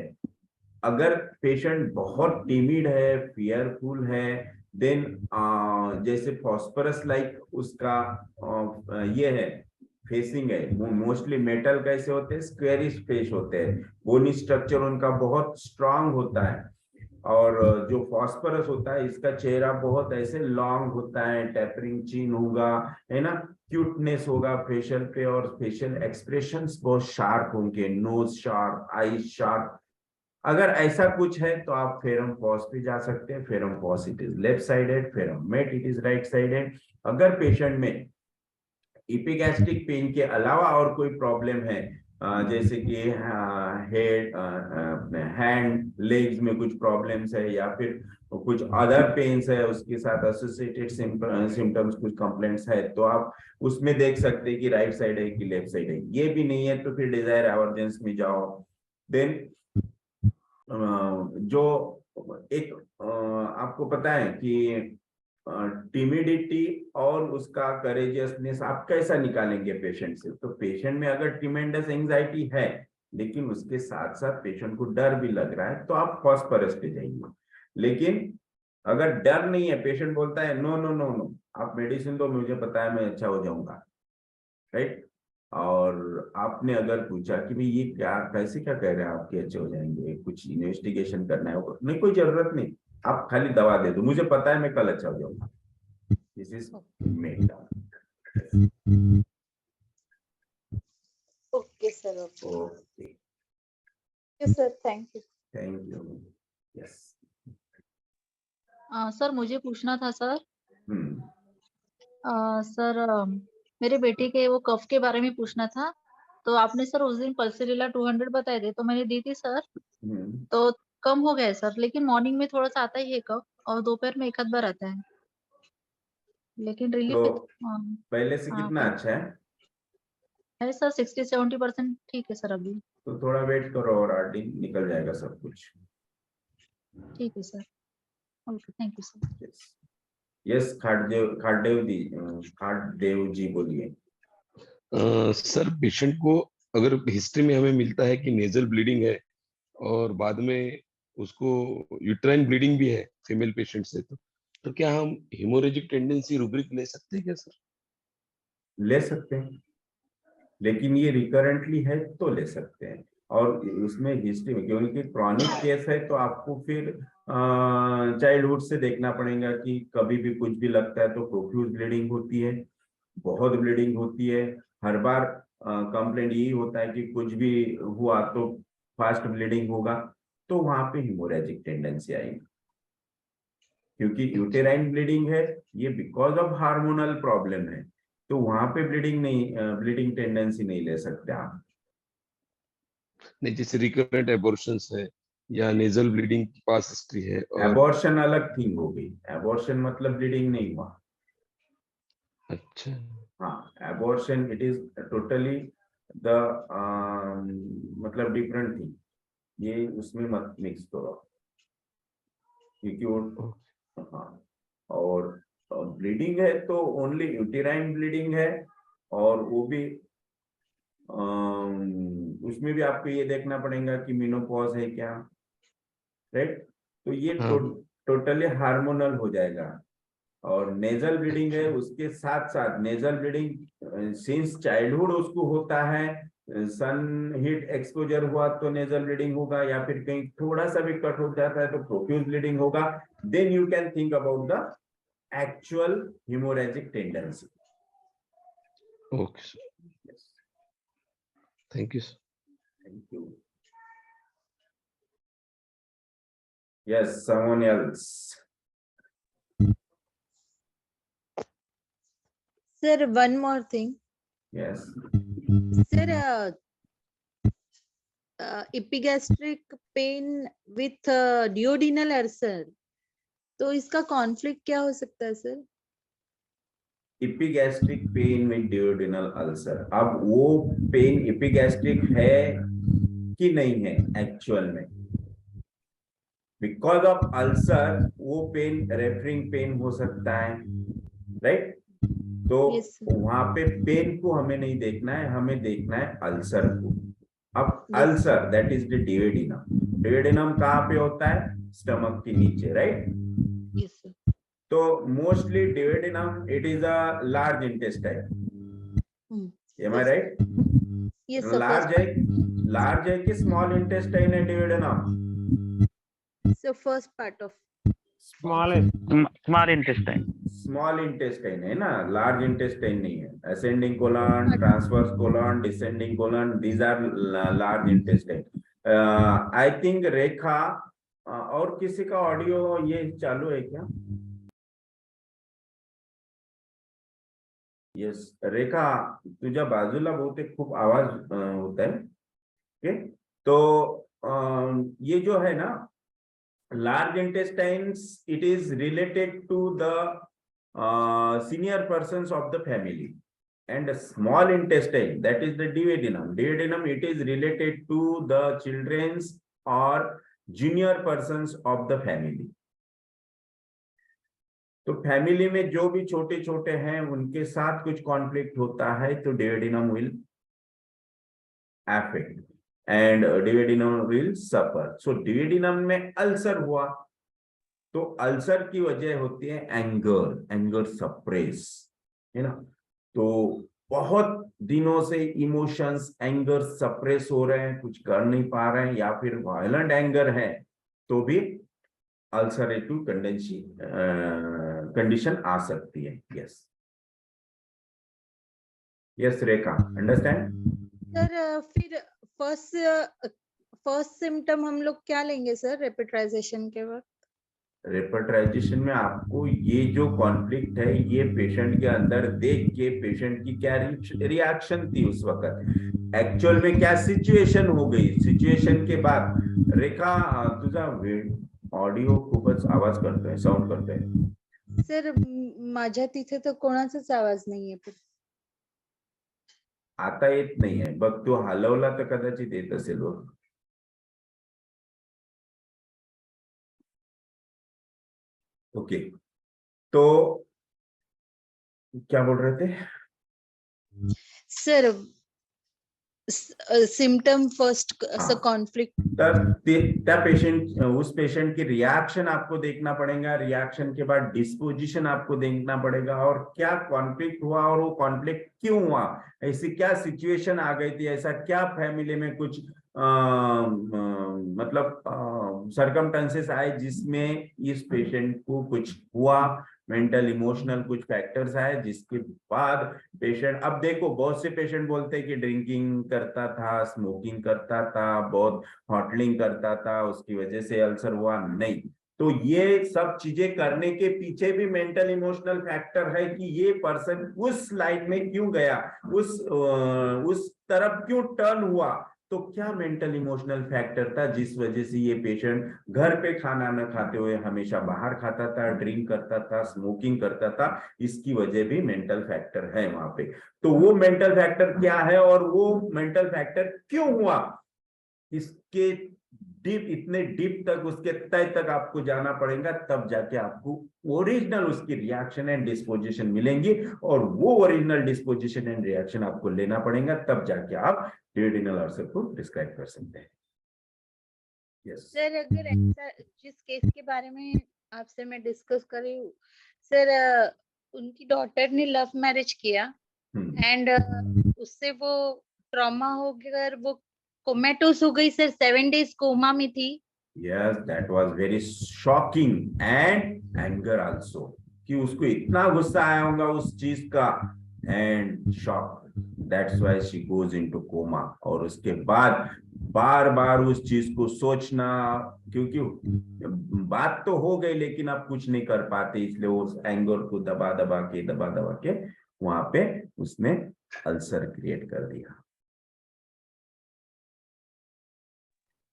अगर पेशेंट बहुत टिमिड है, फियरफुल है, देन जैसे फॉस्फरस लाइक उसका ये है, फेसिंग है, मोस्टली मेटल कैसे होते हैं, स्क्वेरिश फेस होते हैं, बोनी स्ट्रक्चर उनका बहुत स्ट्रांग होता है। और जो फॉस्फरस होता है इसका चेहरा बहुत ऐसे लॉन्ग होता है, टेपरिंग चिन होगा, है ना, क्यूटनेस होगा फेशियल पे, और फेशियल एक्सप्रेशंस बहुत शार्प होंगे, नोज शार्प, आईज शार्प। अगर ऐसा कुछ है तो आप फेरम पॉस पे जा सकते हैं। Ferrum phos it is left sided, ferrum met it is right sided. अगर पेशेंट में इपिगैस्ट्रिक पेन के अलावा और कोई प्रॉब्लम है, जैसे कि हेड, हैंड, लेग्स में कुछ प्रॉब्लम्स है, या फिर कुछ अदर पेन्स है उसके साथ एसोसिएटेड सिम्टम्स, कुछ कंप्लेंट्स है, तो आप उसमें देख सकते हैं कि राइट साइड है कि लेफ्ट साइड है। ये भी नहीं है तो फिर डिजायर एवर्जेंस में जाओ। देन जो एक आपको पता है कि टिमिडिटी और उसका करेजियसनेस आप कैसा निकालेंगे पेशेंट से? तो पेशेंट में अगर ट्रिमेंडस एंजाइटी है लेकिन उसके साथ साथ पेशेंट को डर भी लग रहा है तो आप फॉस्फरस पे जाइए। लेकिन अगर डर नहीं है, पेशेंट बोलता है नो नो नो नो, आप मेडिसिन दो, मुझे पता है मैं अच्छा हो जाऊंगा, राइट? और आपने अगर पूछा कि भाई ये क्या, कैसे क्या कह रहे हैं आपके अच्छे हो जाएंगे, कुछ इन्वेस्टिगेशन करना है, नहीं कोई जरूरत नहीं, आप खाली दवा दे दो, मुझे पता है मैं कल अच्छा हो जाऊंगा। This is made. Okay sir. Okay, sir thank you. Thank you. Yes. Sir मुझे पूछना था सर। हम्म। सर मेरे बेटे के वो कफ के बारे में पूछना था। तो आपने सर उस दिन पल्सरीला 200 बताए थे तो मैंने दी थी सर, हम्म, तो कम हो गया है सर, लेकिन मॉर्निंग में थोड़ा-सा आता ही है कफ और दोपहर में एक आध बार आता है। लेकिन रिलीफ तो हाँ, पहले से हाँ, कितना अच्छा है सर 60-70% ठीक है सर अभी। तो थोड़ा वेट करो और आरडी निकल जाएगा सब कुछ। ठीक है sir. Okay, thank you sir. Yes Khatdev ji बोलिए। सर पेशेंट को अगर हिस्ट्री में हमें मिलता है कि नेजल ब्लीडिंग है और बाद में उसको यूट्राइन ब्लीडिंग भी है फीमेल पेशेंट से, तो क्या हम हेमोरेजिक टेंडेंसी रूब्रिक ले सकते हैं क्या सर? ले सकते हैं, लेकिन ये रिकरेंटली है तो ले सकते हैं। और उसमें हिस्ट्री में क्योंकि क्रॉनिक केस है तो आपको फिर चाइल्डहुड से देखना पड़ेगा कि कभी भी कुछ भी लगता है तो प्रोफ्यूज ब्लीडिंग होती है, बहुत ब्लीडिंग होती है। हर बार कंप्लेंट यही होता है कि कुछ भी हुआ तो फास्ट ब्लीडिंग होगा, तो वहां पे हिमोरेजिक टेंडेंसी आएगी। क्योंकि यूटेराइन ब्लीडिंग है ये बिकॉज ऑफ हार्मोनल प्रॉब्लम है, तो वहां पे ब्लीडिंग टेंडेंसी नहीं ले सकते आप। नहीं, जैसे रिकरेंट एबॉर्शंस है या नेजल ब्लीडिंग की पास हिस्ट्री है और एबॉर्शन अलग थिंग हो गई, एबॉर्शन मतलब ब्लीडिंग नहीं हुआ। अच्छा, हाँ, abortion it is totally the मतलब डिफरेंट थिंग, ये उसमें मत मिक्स करो क्योंकि वो हाँ। और ब्लीडिंग है तो ओनली यूटेराइन ब्लीडिंग है, और वो भी उसमें भी आपको ये देखना पड़ेगा कि मेनोपॉज है क्या, राइट। तो ये हाँ। टोटली हार्मोनल हो जाएगा। और नेजल ब्लीडिंग है उसके साथ साथ नेजल ब्लीडिंग सिंस चाइल्डहुड उसको होता है, सन हीट एक्सपोजर हुआ तो नेजल ब्लीडिंग होगा, या फिर कहीं थोड़ा सा भी कट हो जाता है तो प्रोफ्यूज ब्लीडिंग होगा। Then you can think about the actual haemorrhagic tendency. Okay sir, thank you sir. Thank you. Yes, someone else. Sir, one more thing. Yes. Sir, epigastric pain with duodenal ulcer, तो इसका conflict क्या हो सकता है sir? Epigastric pain with duodenal ulcer, अब वो pen epigastric है कि नहीं है एक्चुअल में, बिकॉज ऑफ अल्सर वो पेन रेफरिंग पेन हो सकता है, राइट। तो Yes, sir. वहां पे पेन को हमें नहीं देखना है, हमें देखना है अल्सर को। अब Yes. Ulcer that is the duodenum, duodenum कहाँ पे होता है? स्टमक के नीचे, राइट। Yes, sir. तो mostly duodenum it is a large intestine, am I Yes. Right? Yes, sir. Large है कि स्मॉल इंटेस्टाइन है duodenum? So first part of small intestine. Small intestine है ना, लार्ज इंटेस्टाइन नहीं है। Ascending colon, transverse colon, descending colon, these are large intestine. I think Rekha और किसी का ऑडियो ये चालू है क्या? यस, रेखा तुझ्या बाजूला बहुतेक खूप आवाज होत आहे। ओके, तो ये जो है ना large intestines, it is related to the senior persons of the family, and a small intestine that is the duodenum it is related to the children's or junior persons of the family। तो family में जो भी छोटे छोटे हैं उनके साथ कुछ कॉन्फ्लिक्ट होता है तो duodenum will affect and duodenum will suffer। so duodenum में अल्सर हुआ तो अल्सर की वजह होती है एंगर सप्रेस, है ना। तो बहुत दिनों से इमोशंस एंगर सप्रेस हो रहे हैं, कुछ कर नहीं पा रहे हैं, या फिर वायलेंट एंगर है तो भी अल्सरेटिव कंडीशन आ सकती है। यस यस रेखा, अंडरस्टैंड? सर फिर फर्स्ट सिम्टम हम लोग क्या लेंगे सर रेपिट्राइजेशन के वक्त? रेपर्टाइजेशन में आपको ये जो कॉन्फ्लिक्ट है ये पेशेंट के अंदर देख के पेशेंट की क्या रिएक्शन थी उस वक्त, ऍक्च्युअल में क्या सिच्युएशन हो गई, सिच्युएशन के बाद रेखा तुझा ऑडिओ खूपच आवाज करतोय, साऊंड करतोय. सर माझ्या तिथे तर कोणाचाच आवाज नाहीये. आता येत नाहीये बघ, तू हलवला तर कदाचित येत असेल बघ. ओके, तो क्या बोल रहे थे सर? सिम्टम फर्स्ट असं हाँ. कॉन्फ्लिक्ट. तर त्या पेशेंट, उस पेशेंट की रिएक्शन आपको देखना पड़ेगा, रिएक्शन के बाद डिस्पोजिशन आपको देखना पड़ेगा, और क्या कॉन्फ्लिक्ट हुआ और वो कॉन्फ्लिक्ट क्यों हुआ, ऐसी क्या सिचुएशन आ गई थी, ऐसा क्या फैमिली में कुछ मतलब सरकमस्टेंसेस आए जिसमें इस पेशेंट को कुछ हुआ, मेंटल इमोशनल कुछ फैक्टर्स आए, जिसके बाद पेशेंट, अब देखो बहुत से पेशेंट बोलते हैं कि ड्रिंकिंग करता था, स्मोकिंग करता था, बहुत हॉटलिंग करता था, उसकी वजह से अल्सर हुआ. नहीं, तो ये सब चीजें करने के पीछे भी मेंटल इमोशनल फैक्टर है कि ये पर्सन उस लाइन में क्यों गया, उस तरफ क्यों टर्न हुआ. तो क्या मेंटल इमोशनल फैक्टर था जिस वजह से ये पेशेंट घर पे खाना न खाते हुए हमेशा बाहर खाता था, ड्रिंक करता था, स्मोकिंग करता था, इसकी वजह भी मेंटल फैक्टर है वहां पे. तो वो मेंटल फैक्टर क्या है और वो मेंटल फैक्टर क्यों हुआ, इसके डीप, इतने डीप तक, उसके तय तक आपको जाना पड़ेगा, तब जाके आपको ओरिजिनल उसकी रिएक्शन एंड डिस्पोजिशन मिलेंगी, और वो ओरिजिनल डिस्पोजिशन एंड रिएक्शन आपको लेना पड़ेगा, तब जाके आप ड्यूडेनल अल्सर को डिस्क्राइब कर सकते हैं. यस सर, अगर ऐसा जिस केस के बारे में आपसे मैं डिस्कस कर रही हूँ सर, उनकी डॉटर ने लव मैरिज किया एंड उससे वो ट्रॉमा हो गया, वो कोमेटोस हो गई सर, 7 days कोमा में थी. Yes, that was very shocking and anger also, कि उसको इतना गुस्सा आया होगा उस चीज का, and shock, that's why she goes into coma. और उसके बाद बार बार उस चीज को सोचना, क्योंकि बात तो हो गई लेकिन अब कुछ नहीं कर पाते, इसलिए उस एंगर को दबा दबा के वहां पे उसने अल्सर क्रिएट कर दिया.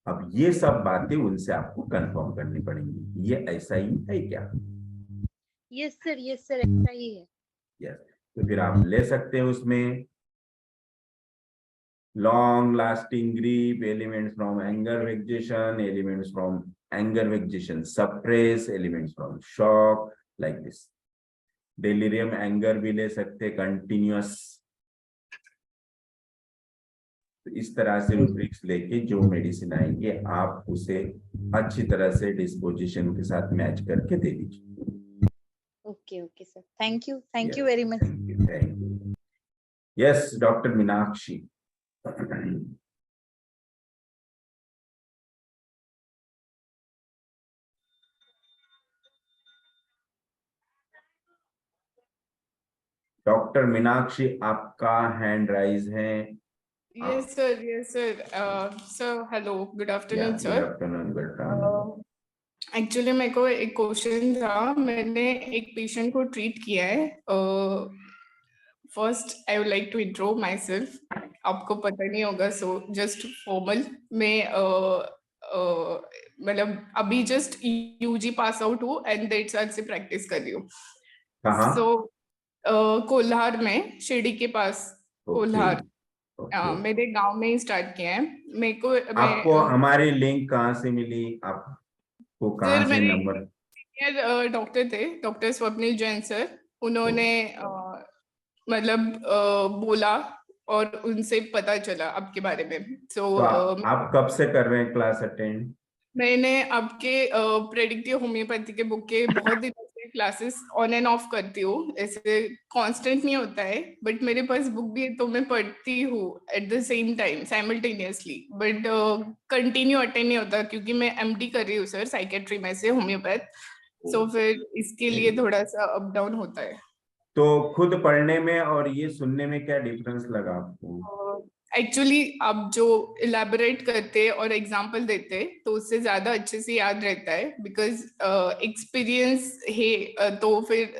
अब ये सब बातें उनसे आपको कंफर्म करनी पड़ेंगी, ये ऐसा ही है क्या. यस सर, ऐसा ही है. यस, तो फिर आप ले सकते हैं उसमें long lasting grief, elements from anger vexation, elements from anger vexation suppress, elements from shock, like this. Delirium anger भी ले सकते, कंटिन्यूअस. इस तरह से रूब्रिक्स लेके जो मेडिसिन आएंगे आप उसे अच्छी तरह से डिस्पोजिशन के साथ मैच करके दे दीजिए. Okay sir, thank you very much. Thank you. Yes, doctor Meenakshi. Doctor Meenakshi, आपका हैंड राइज है. Yes, sir. Yes, sir. Sir, hello. Good afternoon, Yeah, sir. good afternoon, good afternoon. Actually, मेरे को एक क्वेश्चन था. मैंने एक पेशेंट को ट्रीट किया है. First I would like to intro myself. आपको पता नहीं होगा, सो जस्ट फॉर्मल. मैं मतलब अभी जस्ट यूजी पास आउट हूँ एंड 1.5 साल से प्रैक्टिस कर रही हूँ. कहाँ? सो कोल्हार में, शिरडी के पास. कोल्हार मेरे गांव में ही स्टार्ट किया है. मेरे को आपको हमारी लिंक कहाँ से मिली, आपको कहाँ से नंबर? सीनियर डॉक्टर थे, डॉक्टर स्वप्निल जैन सर. उन्होंने मतलब बोला और उनसे पता चला आपके बारे में. तो आप कब से कर रहे हैं क्लास अटेंड? मैंने आपके प्रेडिक्टिव होम्योपैथी के बुक के बहुत दिनों से क्लासेस ऑन एंड ऑफ करती हूँ. ऐसे कांस्टेंट नहीं होता है, बट मेरे पास बुक भी है तो मैं पढ़ती हूँ at the same time simultaneously. But continue attend नहीं होता क्योंकि मैं एमडी कर रही हूँ सर, साइकेट्री में से होम्योपैथ. सो फिर इसके लिए थोड़ा सा अप डाउन होता है. तो खुद पढ़ने में और ये सुनने में क्या डिफरेंस लगा आपको? एक्चुअली आप जो इलेबोरेट करते और एग्जांपल देते तो उससे ज्यादा अच्छे से याद रहता है, बिकॉज एक्सपीरियंस है तो फिर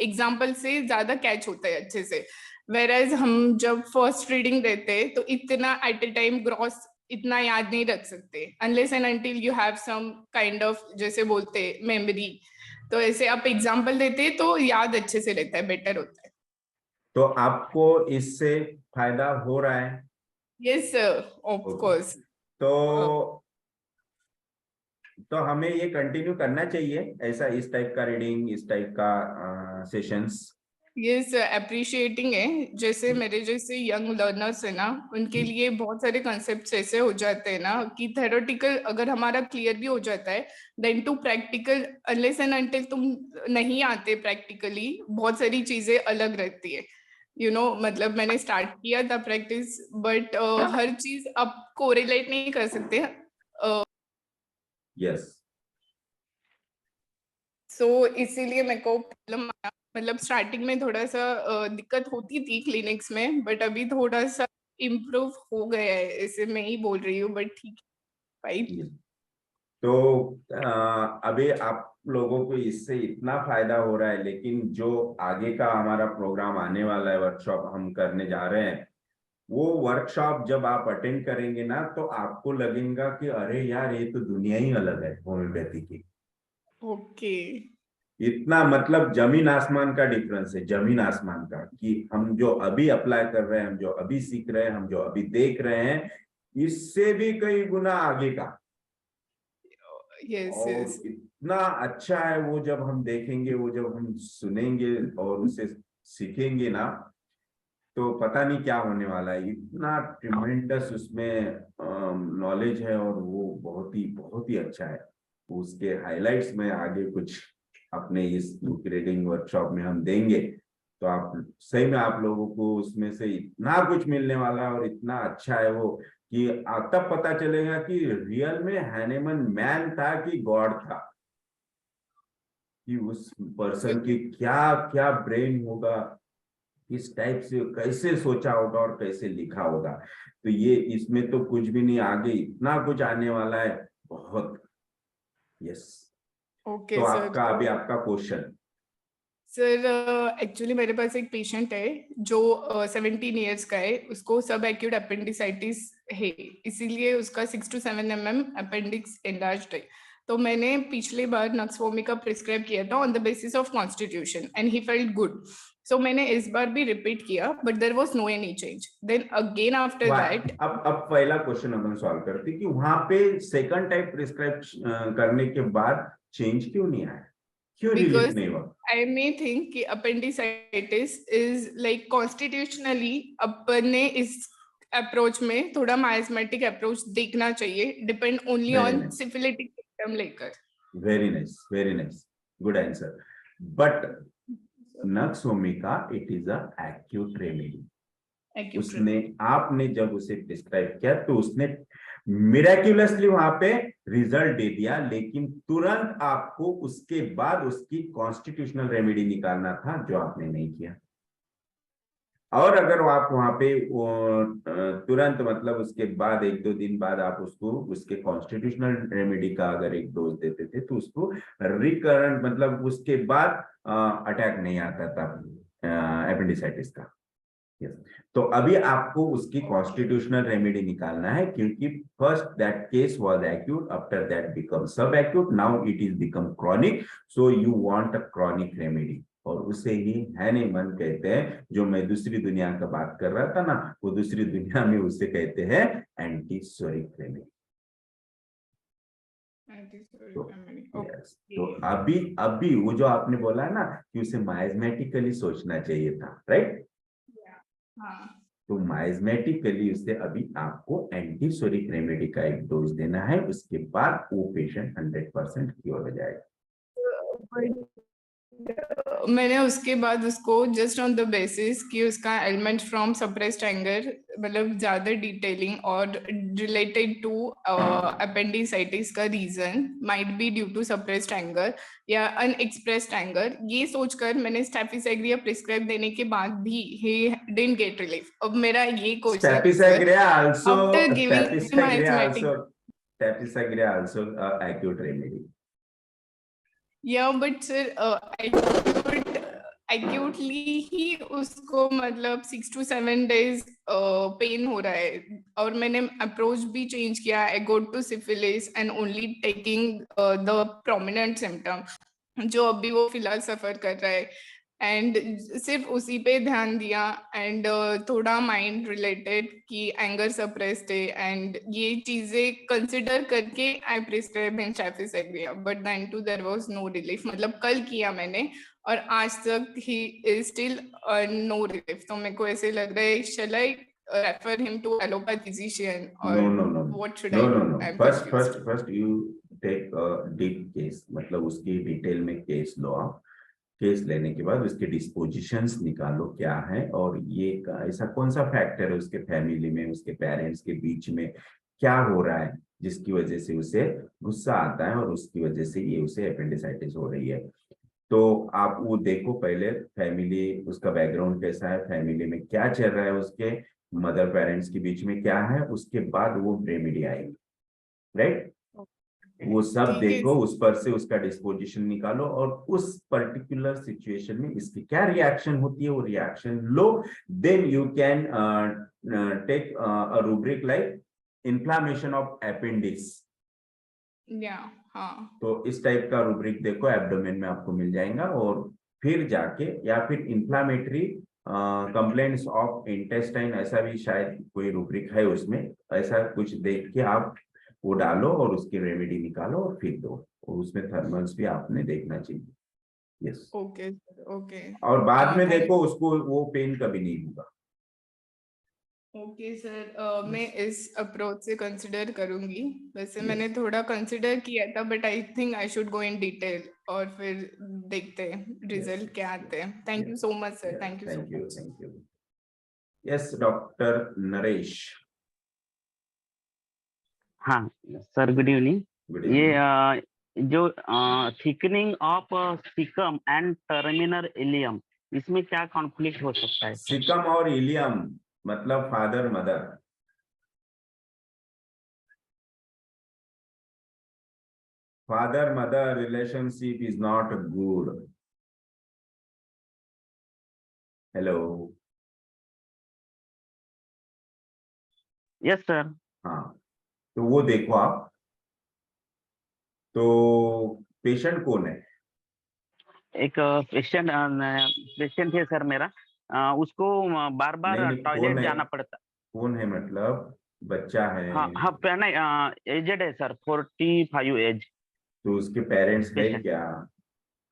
एग्जांपल से ज्यादा कैच होता है अच्छे से. whereas हम जब फर्स्ट रीडिंग देते हैं तो इतना एट अ टाइम ग्रॉस इतना याद नहीं रख सकते unless and until you have some kind of जैसे बोलते मेमोरी, तो ऐसे आप एग्जांपल देते हैं तो याद अच्छे से रहता है, बेटर होता है। तो आपको इससे फायदा हो रहा है? Yes of Okay. कोर्स। तो हमें ये कंटिन्यू करना चाहिए ऐसा, इस टाइप का रीडिंग, इस टाइप का सेशंस। यस अप्रिशिएटिंग है, जैसे मेरे जैसे यंग लर्नर्स है ना, उनके लिए बहुत सारे कंसेप्ट्स ऐसे हो जाते हैं ना कि थ्योरेटिकल अगर हमारा क्लियर भी हो जाता है, then to practical unless and until तुम नहीं आते प्रैक्टिकली, बहुत सारी चीजें अलग रहती है। मतलब मैंने स्टार्ट किया था प्रैक्टिस, बट हर चीज आप कोरिलेट नहीं कर सकते। यस। सो इसीलिए मेरे को प्रॉब्लम आया, मतलब स्टार्टिंग में थोड़ा सा दिक्कत होती थी क्लिनिक्स में, बट अभी थोड़ा सा इम्प्रूव हो गया है, ऐसे मैं ही बोल रही हूँ, बट ठीक है भाई। तो अभी आप लोगों को इससे इतना फायदा हो रहा है, लेकिन जो आगे का हमारा प्रोग्राम आने वाला है, वर्कशॉप हम करने जा रहे हैं, वो वर्कशॉप जब आप अटेंड करेंगे ना, तो आपको लगेगा कि अरे यार ये तो दुनिया ही अलग है होम्योपैथी की। ओके। इतना मतलब जमीन आसमान का डिफरेंस है, जमीन आसमान का, कि हम जो अभी अप्लाई कर रहे हैं, हम जो अभी सीख रहे हैं, हम जो अभी देख रहे हैं, इससे भी कई गुना आगे का। यस और यस इतना अच्छा है वो, जब हम देखेंगे, वो जब हम सुनेंगे और उसे सीखेंगे ना, तो पता नहीं क्या होने वाला है। इतना ट्रिमेंडस उसमें नॉलेज है, और वो बहुत ही अच्छा है। उसके हाइलाइट्स में आगे कुछ अपने इस बुक रीडिंग वर्कशॉप में हम देंगे, तो आप सही में आप लोगों को उसमें से इतना कुछ मिलने वाला है, और इतना अच्छा है वो कि तब पता चलेगा कि रियल में हैनेमन मैन था कि गॉड था, कि उस पर्सन की क्या क्या ब्रेन होगा, किस टाइप से कैसे सोचा होगा और कैसे लिखा होगा। तो ये इसमें तो कुछ भी नहीं, आगे इतना कुछ आने वाला है बहुत। यस। ओके तो सर। आपका क्वेश्चन। सर एक्चुअली मेरे पास एक पेशेंट है जो 17 इयर्स का है, उसको सब एक्यूट अपेंडिसाइटिस है, इसीलिए उसका 6 to 7 mm अपेंडिक्स एनलार्ज्ड है। तो मैंने पिछली बार नक्सवोमी का प्रिस्क्राइब किया था on the basis of constitution and he felt good. So मैंने इस बार भी रिपीट किया, but there was no any change. Then again after that, अब पहला क्वेश्चन अपन सॉल्व करते कि वहां पे सेकंड टाइप प्रिस्क्राइब करने के बाद चेंज क्यों नहीं आया, क्यों रिलीफ नहीं हुआ? I may think कि appendicitis is like constitutionally अपन ने इस अप्रोच में थोड़ा माइस्मेटिक अप्रोच देखना चाहिए, depend only on syphilitic symptom लेकर। Very nice, good answer. But nux vomica का it is a acute remedy. उसने आपने जब उसे प्रिस्क्राइब किया तो उसने मिराक्युलसली वहां पे रिजल्ट दे दिया, लेकिन तुरंत आपको उसके बाद उसकी कॉन्स्टिट्यूशनल रेमेडी निकालना था, जो आपने नहीं किया। और अगर आप वहां पे तुरंत मतलब उसके बाद 1-2 दिन बाद आप उसको उसके कॉन्स्टिट्यूशनल रेमेडी का अगर एक डोज देते थे, तो उसको रिकरेंट मतलब उसके बाद अटैक नहीं आता था एपेंडिसाइटिस का। Yes. तो अभी आपको उसकी कॉन्स्टिट्यूशनल रेमेडी निकालना है, क्योंकि first that case was acute, after that become sub acute, now it is become chronic, so you want a chronic remedy. और उसे ही हैनेमन कहते हैं, जो मैं दूसरी दुनिया का बात कर रहा था ना, वो दूसरी दुनिया में उसे कहते हैं एंटीसोरिक रेमेडी। तो अभी वो जो आपने बोला है ना कि उसे माइजमेटिकली सोचना चाहिए था, राइट? तो माइजमेटिकली उसे अभी आपको एंटीसोरिक रेमेडी का एक डोज देना है, उसके बाद वो पेशेंट 100% क्योर हो जाएगा। मैंने उसके बाद उसको जस्ट ऑन द बेसिस कि उसका एलिमेंट फ्रॉम सप्रेस्ड एंगर, मतलब ज्यादा डिटेलिंग और रिलेटेड टू अपेंडिसाइटिस का reason might be due to suppressed anger या अनएक्सप्रेस्ड एंगर, ये सोचकर मैंने स्टैफिसाइग्रिया प्रिस्क्राइब देने के बाद भी ही डिडंट गेट रिलीफ। अब मेरा ये question, staphysagria also acute remedy. Yeah, but sir, actually ही उसको मतलब 6 to 7 days पेन हो रहा है, और मैंने अप्रोच भी चेंज किया. I go to syphilis and only taking the prominent symptom जो अभी वो फिलहाल सफर कर रहा है, एंड सिर्फ उसी पे ध्यान दिया. एंड थोड़ा माइंड रिलेटेड कि एंगर सप्रेस्ड है, एंड ये चीजें कंसिडर करके I prescribe staphysagria, but then too there was no relief. मतलब कल किया मैंने और आज तक he is still no relief. तो मेरे को ऐसे लग रहा है shall I refer him to allopath physician और No. What should No, I no, do? no. I am First, you take a deep case. मतलब उसकी डिटेल में केस लो आप. केस लेने के बाद उसके डिस्पोजिशंस निकालो क्या है, और ये ऐसा कौन सा फैक्टर है उसके फैमिली में, उसके पेरेंट्स के बीच में क्या हो रहा है जिसकी वजह से उसे गुस्सा आता है और उसकी वजह से ये उसे एपेंडिसाइटिस हो रही है. तो आप वो देखो पहले, फैमिली उसका बैकग्राउंड कैसा है, फैमिली में क्या चल रहा है, उसके मदर पेरेंट्स के बीच में क्या है, उसके बाद वो रेमेडी आएगी. राइट? वो सब ठीक है. देखो, उस पर से उसका डिस्पोजिशन निकालो और उस पर्टिकुलर सिचुएशन में इसकी क्या रिएक्शन होती है वो रिएक्शन लो. Then you can take a rubric like inflammation of appendix. या हाँ, तो इस टाइप का रूब्रिक देखो, एब्डोमेन में आपको मिल जाएगा. और फिर जाके, या फिर इन्फ्लामेटरी कंप्लेंट्स ऑफ इंटेस्टाइन, ऐसा भी शायद कोई रूब्रिक है उसमें, ऐसा कुछ देख के आप वो डालो और उसकी रेमेडी निकालो और फिर दो. और उसमें थर्मल्स भी आपने देखना चाहिए. यस. Okay okay. और बाद में देखो उसको वो पेन कभी नहीं होगा. ओके सर, मैं इस अप्रोच से कंसिडर करूंगी. वैसे Yes. मैंने थोड़ा कंसिडर किया था, but I think I should go in detail और फिर देखते हैं रिजल्ट क्या आते हैं. Thank you so much sir. Thank you so much. Thank you. Yes, doctor Naresh. हाँ सर, गुड इवनिंग. गुड ये इवनिंग. जो thickening of caecum and terminal ileum, इसमें क्या कॉन्फ्लिक्ट हो सकता है? सिकम और इलियम मतलब father mother. Father mother relationship is not good. Hello. Yes sir. हाँ, तो वो देखो आप. तो पेशेंट कौन है? एक पेशेंट है सर मेरा. उसको बार बार नहीं, कौन टॉयलेट है? जाना पड़ता. कौन है मतलब बच्चा है? हाँ नहीं, एजेड है सर, 45 एज. तो उसके पेरेंट्स है Patient. क्या?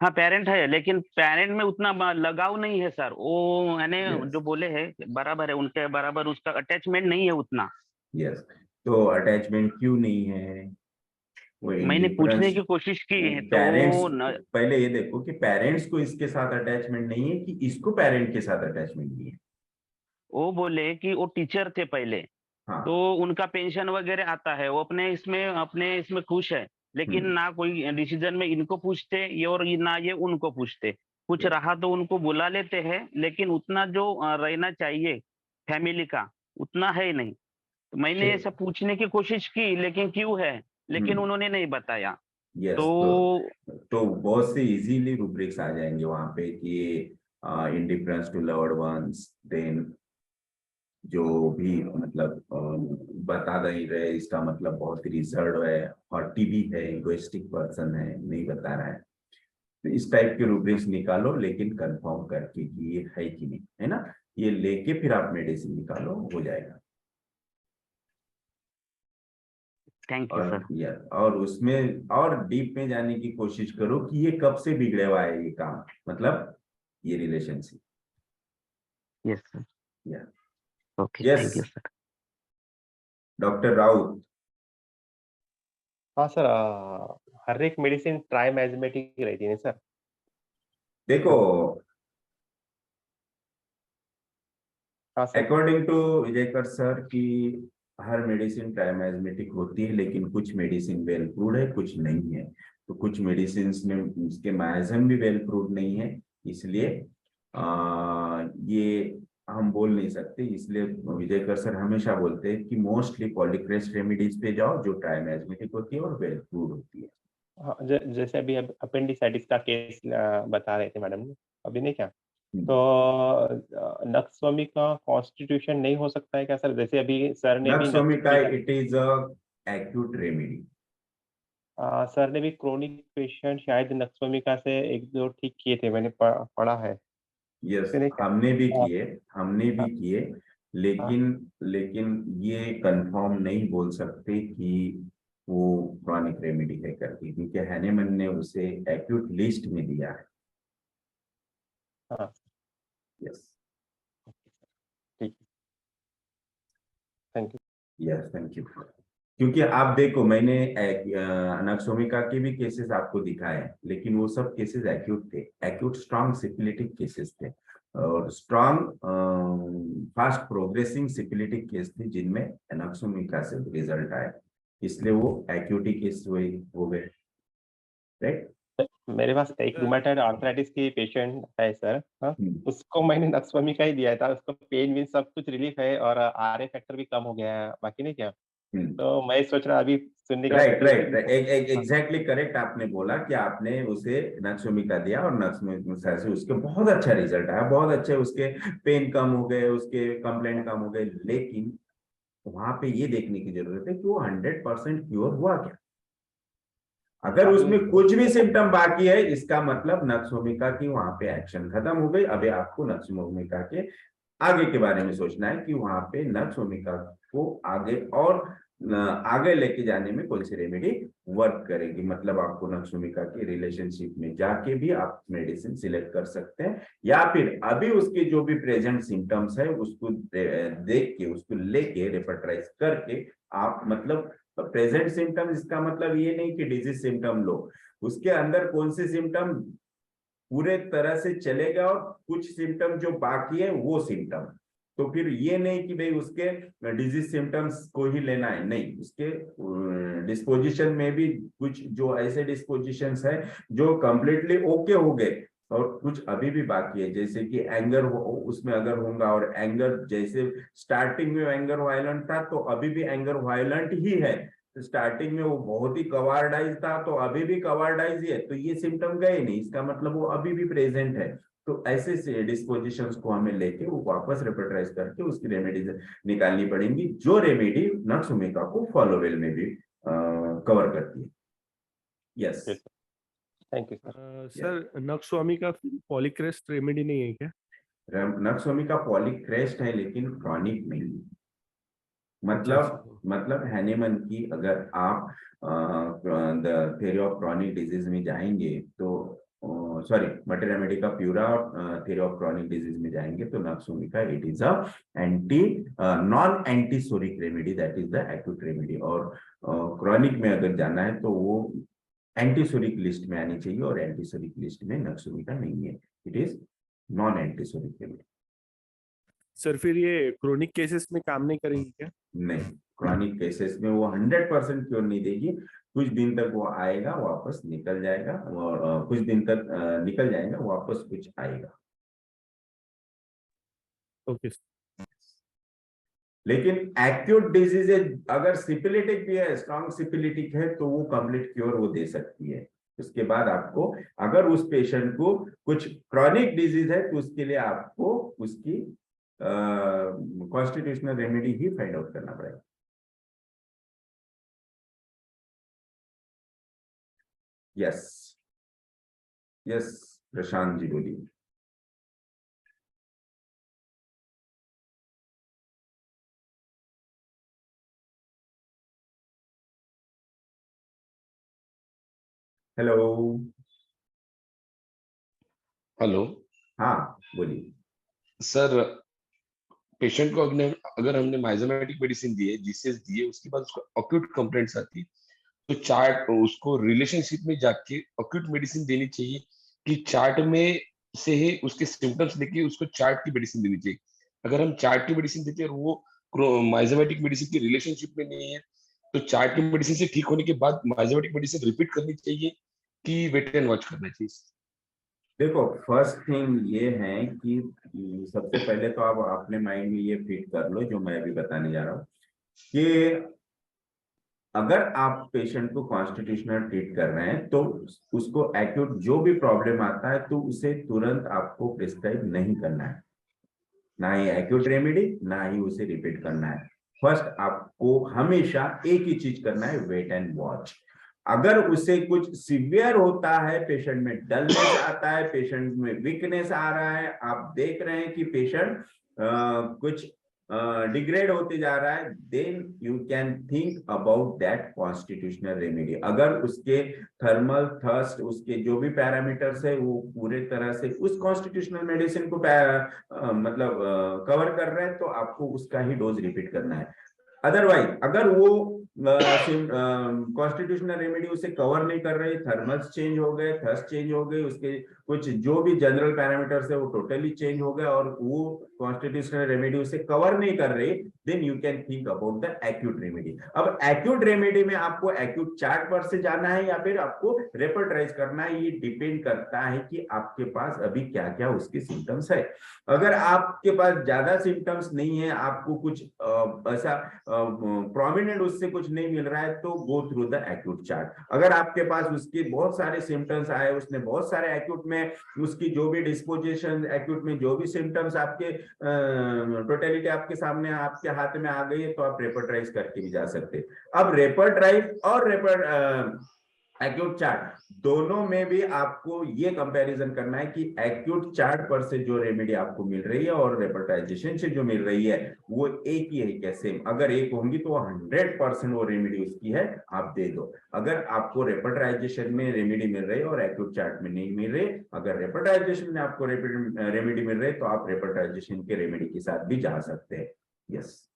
हाँ पेरेंट है, लेकिन पेरेंट में उतना लगाव नहीं है सर. वो यानी Yes. जो बोले है बराबर है, उनके बराबर उसका अटैचमेंट नहीं है उतना. यस. तो अटैचमेंट क्यों नहीं है? वो मैंने पूछने की कोशिश की है तो पेरेंट्स, पहले ये देखो कि पेरेंट्स को इसके साथ अटैचमेंट नहीं है कि इसको पेरेंट के साथ अटैचमेंट नहीं है. वो बोले कि वो टीचर थे पहले. हाँ. तो उनका पेंशन वगैरह आता है, वो अपने इसमें खुश है, लेकिन ना कोई डिसीजन में इनको पूछते ये, और ना ये उनको पूछते. कुछ रहा तो उनको बुला लेते हैं, लेकिन उतना जो रहना चाहिए फैमिली का उतना है ही नहीं. तो मैंने ऐसा पूछने की कोशिश की, लेकिन क्यों है, लेकिन उन्होंने नहीं बताया. यस. तो बहुत से इजीली रूब्रिक्स आ जाएंगे वहां पे कि indifference to loved ones, then जो भी मतलब बता नहीं रहे, इसका मतलब बहुत रिजर्व है, हॉटी भी है, इगोइस्टिक पर्सन है, नहीं बता रहा है. तो इस टाइप के रूब्रिक्स निकालो, लेकिन कंफर्म करके कि ये है कि नहीं है ना. ये लेके फिर आप मेडिसिन निकालो, हो जाएगा. Thank you sir. और उसमें और डीप में जाने की कोशिश करो कि ये कब से बिगड़े हुआ है ये काम, मतलब ये relationship. Yes sir. Yeah okay, Yes. Thank you sir. Doctor Raut. हाँ सर, हर एक मेडिसिन ट्राइमेज़मेटिक रहती है सर. देखो, हाँ sir. According to Vijayakar sir की हर मेडिसिन ट्राइमेज़मेटिक होती है, लेकिन कुछ मेडिसिन वेल प्रूव्ड है, कुछ नहीं है. तो कुछ मेडिसिन में उसके मायज़म भी वेल प्रूव्ड नहीं है, इसलिए ये हम बोल नहीं सकते. इसलिए विजयकर सर हमेशा बोलते हैं कि मोस्टली पॉलीक्रेस्ट रेमेडीज पे जाओ जो ट्राइमेज़मेटिक होती है और वेल प्रूव्ड होती है. हाँ, जैसे अभी अपेंडिसाइटिस का केस बता रहे थे मैडम ने, अभी नहीं क्या? नक्सवामी का कॉन्स्टिट्यूशन नहीं हो सकता है क्या सर? जैसे अभी सर ने भी नक्सवामी का nux vomica it is a acute remedy. Sir ने भी क्रोनिक पेशेंट शायद नक्सवामिका से एक दो ठीक किए थे, मैंने पढ़ा है। यस, मैंने क्या- हमने भी हाँ, किए, हाँ, लेकिन ये कंफर्म नहीं बोल सकते कि वो क्रॉनिक रेमेडी है करके, क्योंकि हैनेमन ने उसे एक्यूट लिस्ट में दिया है। हाँ, यस, ठीक है, thank you. Yes, thank you. क्योंकि आप देखो, मैंने नक्सोमिका के भी केसेस आपको दिखाए हैं, लेकिन वो सब केसेस एक्यूट थे, एक्यूट स्ट्रॉन्ग सिफिलिटिक केसेस थे, और strong fast progressing syphilitic case थे जिनमें नक्सोमिका से रिजल्ट आए, इसलिए वो एक्यूटी केस हो गए, राइट। मेरे पास एक रूमेटॉइड आर्थराइटिस की पेशेंट है सर। हाँ, उसको मैंने नक्सवामिका ही दिया था, उसको पेन भी सब कुछ रिलीफ है और आरए फैक्टर भी कम हो गया है, बाकी नहीं क्या। तो मैं सोच रहा अभी सुनने का राइट, एग्जैक्टली करेक्ट आपने बोला कि आपने उसे नक्सोमिका दिया और नक्सोमिका से उसके बहुत अच्छा रिजल्ट आया, बहुत अच्छे उसके पेन कम हो गए, उसके कंप्लेंट कम हो गए, लेकिन वहां पे ये देखने की जरूरत है कि वो 100% क्योर हुआ क्या। अगर उसमें कुछ भी सिम्टम बाकी है, इसका मतलब नक्सोमिका की वहां पे एक्शन खत्म हो गई। अभी आपको नक्सोमिका के आगे के बारे में सोचना है कि वहां पे नक्सोमिका को आगे लेके जाने में कौन सी रेमेडी वर्क करेगी। मतलब आपको नक्सोमिका के रिलेशनशिप में जाके भी आप मेडिसिन सिलेक्ट कर सकते हैं, या फिर अभी उसके जो भी प्रेजेंट सिम्टम्स है उसको देख के, उसको लेके रेपर्टराइज करके आप, मतलब प्रेजेंट सिम्टम, इसका मतलब ये नहीं कि डिजीज सिम्टम लो, उसके अंदर कौन से सिम्टम पूरे तरह से चलेगा और कुछ सिम्टम जो बाकी है वो सिम्टम। तो फिर ये नहीं कि भाई उसके डिजीज सिम्टम्स को ही लेना है, नहीं, उसके डिस्पोजिशन में भी कुछ जो ऐसे डिस्पोजिशंस है जो कंप्लीटली ओके हो गए और कुछ अभी भी बाकी है, जैसे कि एंगर उसमें अगर होगा, और एंगर जैसे स्टार्टिंग में एंगर वायलेंट था तो अभी भी एंगर वायलेंट ही है, स्टार्टिंग में वो बहुत ही कवार्डाइज था तो अभी भी कवार्डाइज ही है, तो ये सिम्टम गए नहीं, इसका मतलब वो अभी भी प्रेजेंट है। तो ऐसे डिस्पोजिशंस को हमें लेके वो वापस रेपर्टराइज करके उसकी रेमेडीज निकालनी पड़ेंगी, जो रेमेडी नक्सोमिका को फॉलोवेल में भी कवर करती है। Yes, thank you sir. Sir nux vomica polycrest remedy नहीं है क्या? नक्सोमिका पॉलीक्रेस्ट है लेकिन क्रॉनिक नहीं है। मतलब हैनेमन की अगर आप the theory of chronic disease में जाएंगे तो, सॉरी, मटर रेमेडी का प्यूरा और थ्योरी ऑफ क्रॉनिक डिजीज में जाएंगे तो nux vomica it is a non antipsoric remedy, that is the acute remedy. और क्रॉनिक में अगर जाना है तो वो एंटीसोरिक लिस्ट में आनी चाहिए, और एंटीसोरिक लिस्ट में नक्सोमिका नहीं है, it is non antipsoric remedy. Sir फिर ये क्रोनिक केसेस में काम नहीं करेंगे क्या? नहीं, क्रॉनिक केसेस में वो 100% क्योर नहीं देगी, कुछ दिन तक वो आएगा, वापस निकल जाएगा, और कुछ दिन तक निकल जाएगा, वापस कुछ आएगा। ओके। लेकिन एक्यूट डिजीज अगर सिफिलिटिक भी है, स्ट्रॉन्ग सिफिलिटिक है, तो वो कंप्लीट क्योर वो दे सकती है। उसके बाद आपको, अगर उस पेशेंट को कुछ क्रॉनिक डिजीज है तो उसके लिए आपको उसकी कॉन्स्टिट्यूशनल रेमेडी ही फाइंड आउट करना पड़ेगा। यस, यस, प्रशांत जी बोलिए। हेलो। हेलो। हाँ, बोलिए। सर पेशेंट को अगर हमने माइजोमेटिक मेडिसिन दी है, जीसीएस दी है, उसके बाद उसको अक्यूट कंप्लेंट्स आती है, तो चार्ट उसको रिलेशनशिप में जाके अक्यूट मेडिसिन देनी चाहिए कि चार्ट में से ही उसके सिम्टम्स लेके उसको चार्ट की मेडिसिन देनी चाहिए। अगर हम चार्ट की मेडिसिन देते हैं और वो माइजोमेटिक मेडिसिन की रिलेशनशिप में नहीं है, तो चार्ट की मेडिसिन से ठीक होने के बाद माइजोमेटिक मेडिसिन रिपीट करनी चाहिए कि वेट एंड वॉच करना चाहिए? देखो, फर्स्ट थिंग ये है कि सबसे पहले तो आप अपने माइंड में ये फिट कर लो जो मैं अभी बताने जा रहा हूँ, कि अगर आप पेशेंट को कॉन्स्टिट्यूशनल ट्रीट कर रहे हैं तो उसको एक्यूट जो भी प्रॉब्लम आता है तो उसे तुरंत आपको प्रिस्क्राइब नहीं करना है, ना ही एक्यूट रेमेडी, ना ही उसे रिपीट करना है। फर्स्ट आपको हमेशा एक ही चीज करना है, वेट एंड वॉच। अगर उसे कुछ सीवियर होता है, पेशेंट में डलनेस आता है, पेशेंट में वीकनेस आ रहा है, आप देख रहे हैं कि पेशेंट कुछ डिग्रेड होते जा रहा है, then you can think about that constitutional remedy. अगर उसके थर्मल थर्स्ट, उसके जो भी पैरामीटर्स है वो पूरे तरह से उस कॉन्स्टिट्यूशनल मेडिसिन को मतलब कवर कर रहे हैं तो आपको उसका ही डोज रिपीट करना है। अदरवाइज अगर वो कॉन्स्टिट्यूशनल रेमेडी उसे कवर नहीं कर रही, थर्मल्स चेंज हो गए, थर्स्ट चेंज हो गई, उसके कुछ जो भी जनरल पैरामीटर्स है वो टोटली चेंज हो गए और वो कॉन्स्टिट्यूशनल रेमेडी उसे कवर नहीं कर रही, then you can think about the acute remedy. अब एक्यूट रेमेडी में आपको एक्यूट चार्ट पर से जाना है या फिर आपको रेपर्टाइज करना है, ये डिपेंड करता है कि आपके पास अभी क्या क्या उसके सिम्टम्स है। अगर आपके पास ज्यादा सिम्टम्स नहीं है, आपको कुछ ऐसा प्रोमिनेंट उससे कुछ नहीं मिल रहा है, तो go through the acute chart. अगर आपके पास उसके बहुत सारे सिम्टम्स आए, उसने बहुत सारे एक्यूट में उसकी जो भी डिस्पोजिशन, एक्यूट में जो भी सिम्टम्स आपके टोटलिटी आपके सामने आपके हाथ में आ गई है, तो आप रेपर्टाइज करके भी जा सकते। अब रेपर्टाइज और एक्यूट चार्ट दोनों में भी आपको ये कंपैरिजन करना है कि एक्यूट चार्ट पर से जो रेमेडी आपको मिल रही है और रेपर्टाइजेशन से जो मिल रही है वो एक ही है क्या, सेम। अगर एक होंगी तो 100% वो रेमेडी उसकी है, आप दे दो। अगर आपको रेपर्टाइजेशन में रेमेडी मिल रही है और एक्यूट चार्ट में नहीं मिल रही, अगर रेपर्टाइजेशन में आपको रेमेडी मिल रही है तो आप रेपर्टाइजेशन के रेमेडी के साथ भी जा सकते हैं। यस।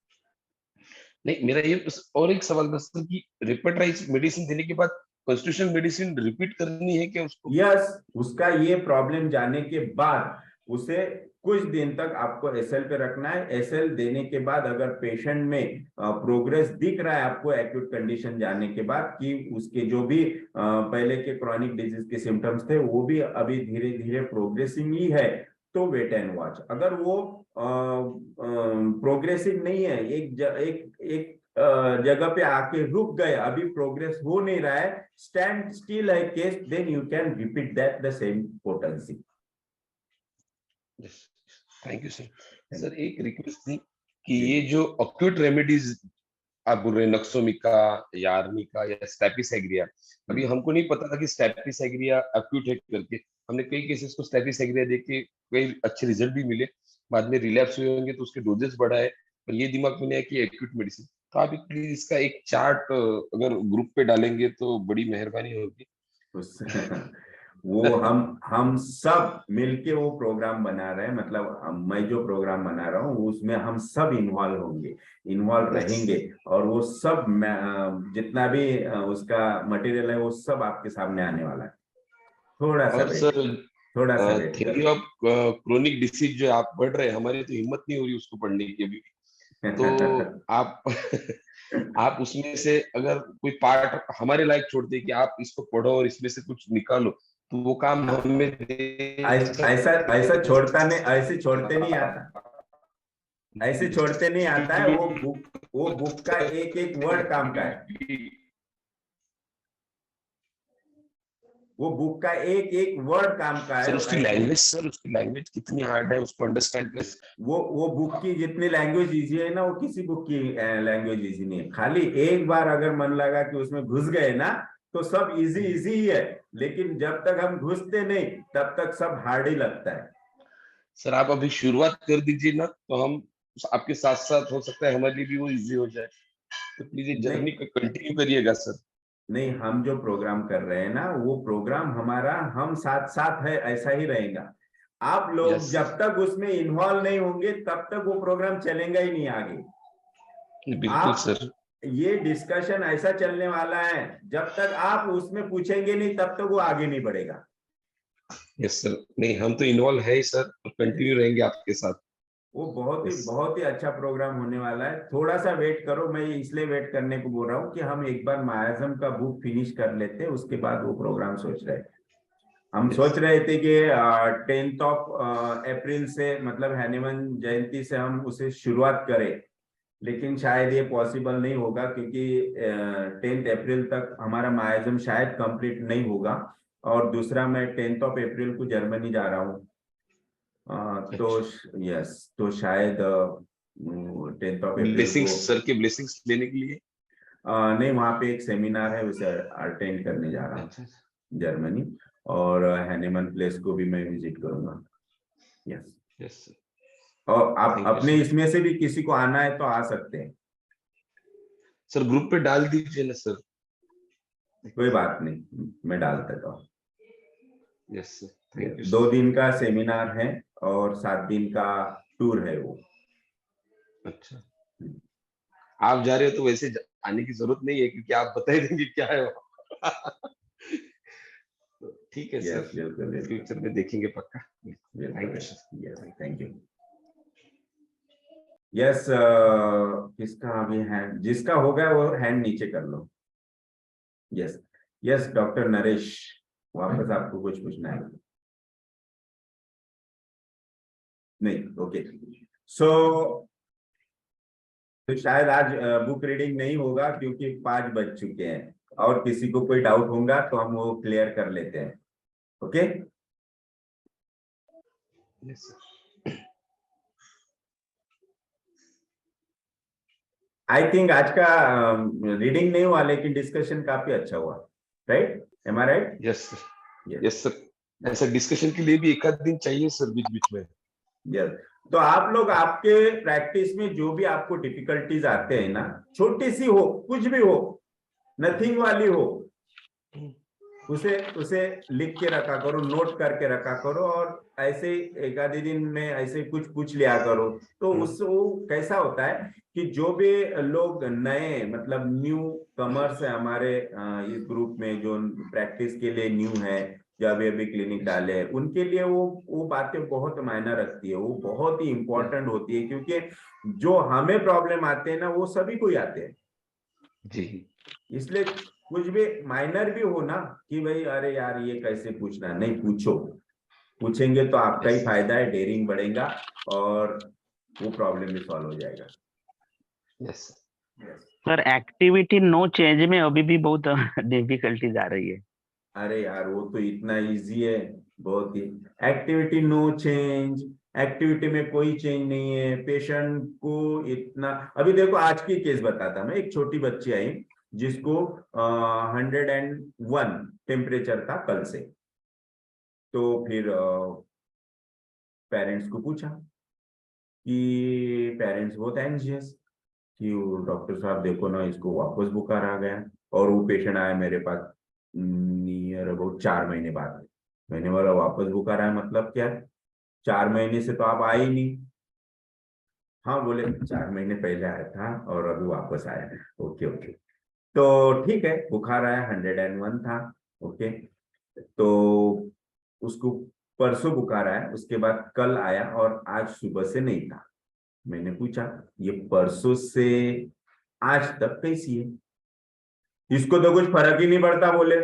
नहीं, मेरा ये और एक सवाल था सर कि रेपर्टाइज मेडिसिन देने के बाद कॉन्स्टिट्यूशनल मेडिसिन रिपीट करनी है क्या उसको? यस, उसका ये प्रॉब्लम जाने के बाद उसे कुछ दिन तक आपको एसएल पे रखना है। एसएल देने के बाद अगर पेशेंट में प्रोग्रेस दिख रहा है आपको एक्यूट कंडीशन जाने के बाद कि उसके जो भी पहले के क्रॉनिक डिजीज के सिम्टम्स थे वो भी अभी धीरे धीरे प्रोग्रेसिंग ही है, तो वेट एंड वॉच। अगर वो प्रोग्रेसिव नहीं है, एक जगह पे आके रुक गए, अभी प्रोग्रेस हो नहीं रहा है, स्टैंड स्टिल है case, then you can repeat that the same potency. Thank you sir. Sir एक रिक्वेस्ट थी कि ये जो अक्यूट रेमेडीज आप बोल रहे हैं, नक्सोमिका या आर्निका या स्टैपिसेग्रिया, अभी हमको नहीं पता था कि स्टैपिसेग्रिया अक्यूट है करके। हमने कई केसेस को स्टैपिसेग्रिया देख के कई अच्छे रिजल्ट भी मिले, बाद में रिलैप्स हुए होंगे तो उसके डोजेस बढ़ाए, पर ये दिमाग में नहीं आया कि एक्यूट मेडिसिन। तो आप प्लीज इसका एक चार्ट अगर ग्रुप पे डालेंगे तो बड़ी मेहरबानी होगी। वो हम सब मिलके वो प्रोग्राम बना रहे हैं, मतलब मैं जो प्रोग्राम बना रहा हूँ उसमें हम सब इन्वॉल्व होंगे, इन्वॉल्व रहेंगे, और वो सब जितना भी उसका मटेरियल है वो सब आपके सामने आने वाला है। थोड़ा सा थ्योरी ऑफ क्रोनिक डिसीज जो आप पढ़ रहे हैं, हमारी तो हिम्मत नहीं हो रही उसको पढ़ने की अभी। तो आप उसमें से अगर कोई पार्ट हमारे लायक छोड़ते कि आप इसको पढ़ो और इसमें से कुछ निकालो, तो वो काम हमें ऐसा छोड़ता नहीं, ऐसे छोड़ते नहीं आता, ऐसे छोड़ते नहीं आता है। वो बुक का एक एक वर्ड काम का है, वो बुक का एक एक वर्ड काम का है। सर उसकी लैंग्वेज कितनी हार्ड है उसको अंडरस्टैंड कर। वो बुक की जितनी लैंग्वेज इजी है ना, वो किसी बुक की लैंग्वेज इजी नहीं है। खाली एक बार अगर मन लगा कि उसमें घुस गए ना तो सब इजी ही है, लेकिन जब तक हम घुसते नहीं तब तक सब हार्ड ही लगता है। सर आप अभी शुरुआत कर दीजिए ना, तो हम आपके साथ साथ, हो सकता है हमारे लिए भी वो इजी हो जाए। तो प्लीज ये जर्नी को कंटिन्यू करिएगा सर। नहीं, हम जो प्रोग्राम कर रहे हैं ना, वो प्रोग्राम हमारा हम साथ साथ है, ऐसा ही रहेगा। आप लोग जब तक उसमें इन्वॉल्व नहीं होंगे तब तक वो प्रोग्राम चलेगा ही नहीं आगे। बिल्कुल सर, ये डिस्कशन ऐसा चलने वाला है, जब तक आप उसमें पूछेंगे नहीं तब तक वो आगे नहीं बढ़ेगा। यस सर, नहीं हम तो इन्वॉल्व है ही सर, और कंटिन्यू रहेंगे आपके साथ। वो बहुत ही अच्छा प्रोग्राम होने वाला है। थोड़ा सा वेट करो, मैं इसलिए वेट करने को बोल रहा हूँ कि हम एक बार मायाजम का बुक फिनिश कर लेते, उसके बाद वो प्रोग्राम सोच रहे थे। हम सोच रहे थे कि 10 अप्रैल से, मतलब हनुमान जयंती से हम उसे शुरुआत करें, लेकिन शायद ये पॉसिबल नहीं होगा क्योंकि 10 अप्रैल तक हमारा मायाजम शायद कंप्लीट नहीं होगा, और दूसरा मैं 10 अप्रैल को जर्मनी जा रहा हूँ। तो यस, तो शायद 10 अप्रैल ब्लेसिंग्स, को सर के ब्लेसिंग्स लेने के लिए। नहीं, वहाँ पे एक सेमिनार है, उसे अटेंड करने जा रहा हूँ जर्मनी, और हैनेमन प्लेस को भी मैं विजिट करूंगा। Yes yes sir. और आप Thank you, अपने sir. इसमें से भी किसी को आना है तो आ सकते हैं। सर ग्रुप पे डाल दीजिए ना सर। कोई बात नहीं, मैं डाल देता हूँ। Yes sir, thank you 2 sir. दिन का सेमिनार है और 7 दिन का टूर है वो। अच्छा, आप जा रहे हो तो वैसे आने की जरूरत नहीं है क्योंकि आप बता ही देंगे क्या है वो। ठीक है यस, सर, बिल्कुल फ्यूचर में देखेंगे पक्का। बिल्कुल। Thank you sir. Yes, thank you. Yes, किसका अभी हैंड, जिसका हो गया वो हैंड नीचे कर लो। यस यस, डॉक्टर नरेश, वापस आपको कुछ पूछना है? नहीं, ओके। सो तो शायद आज बुक रीडिंग नहीं होगा क्योंकि 5 बज चुके हैं, और किसी को कोई डाउट होगा तो हम वो क्लियर कर लेते हैं। Okay, yes sir. I think आज का रीडिंग नहीं हुआ लेकिन डिस्कशन काफी अच्छा हुआ, right? Am I right? Yes sir, yes sir. ऐसा डिस्कशन के लिए भी एक आध दिन चाहिए सर बीच बीच में। यस, तो आप लोग आपके प्रैक्टिस में जो भी आपको डिफिकल्टीज आते हैं ना, छोटी सी हो, कुछ भी हो, नथिंग वाली हो, उसे लिख के रखा करो, नोट करके रखा करो, और ऐसे एक आधे दिन में ऐसे कुछ पूछ लिया करो। तो उससे वो कैसा होता है कि जो भी लोग नए, मतलब न्यू कमर्स है हमारे इस ग्रुप में, जो प्रैक्टिस के लिए न्यू है, जो अभी अभी क्लिनिक डाले हैं, उनके लिए वो बातें बहुत मायना रखती है, वो बहुत ही इंपॉर्टेंट होती है, क्योंकि जो हमें प्रॉब्लम आते हैं ना वो सभी को ही आते हैं जी। इसलिए कुछ भी माइनर भी हो ना कि भाई अरे यार ये कैसे पूछना, नहीं, पूछो। पूछेंगे तो आपका ही फायदा है, डेयरिंग बढ़ेगा और वो प्रॉब्लम भी सॉल्व हो जाएगा। Yes sir, activity no change में अभी भी बहुत डिफिकल्टीज आ रही है। अरे यार वो तो इतना इजी है, बहुत ही। एक्टिविटी नो चेंज, एक्टिविटी में कोई चेंज नहीं है, पेशेंट को इतना। अभी देखो आज की केस बताता मैं, एक छोटी बच्ची आई जिसको 101 टेम्परेचर था कल से। तो फिर पेरेंट्स को पूछा कि पेरेंट्स बहुत एंजियस कि डॉक्टर साहब देखो ना, इसको वापस बुखार आ गया, और वो पेशेंट आया मेरे पास नियर अबाउट 4 महीने बाद। मैंने बोला वापस बुखार आया मतलब क्या? 4 महीने से तो आप आए ही नहीं। हाँ, बोले 4 महीने पहले आया था और अभी वापस आया है। ओके ओके, तो ठीक है, बुखार आया, 101 था। ओके, तो उसको परसों बुखार आया, उसके बाद कल आया और आज सुबह से नहीं था। मैंने पूछा ये परसों से आज तक कैसी है? इसको तो कुछ फर्क ही नहीं पड़ता, बोले,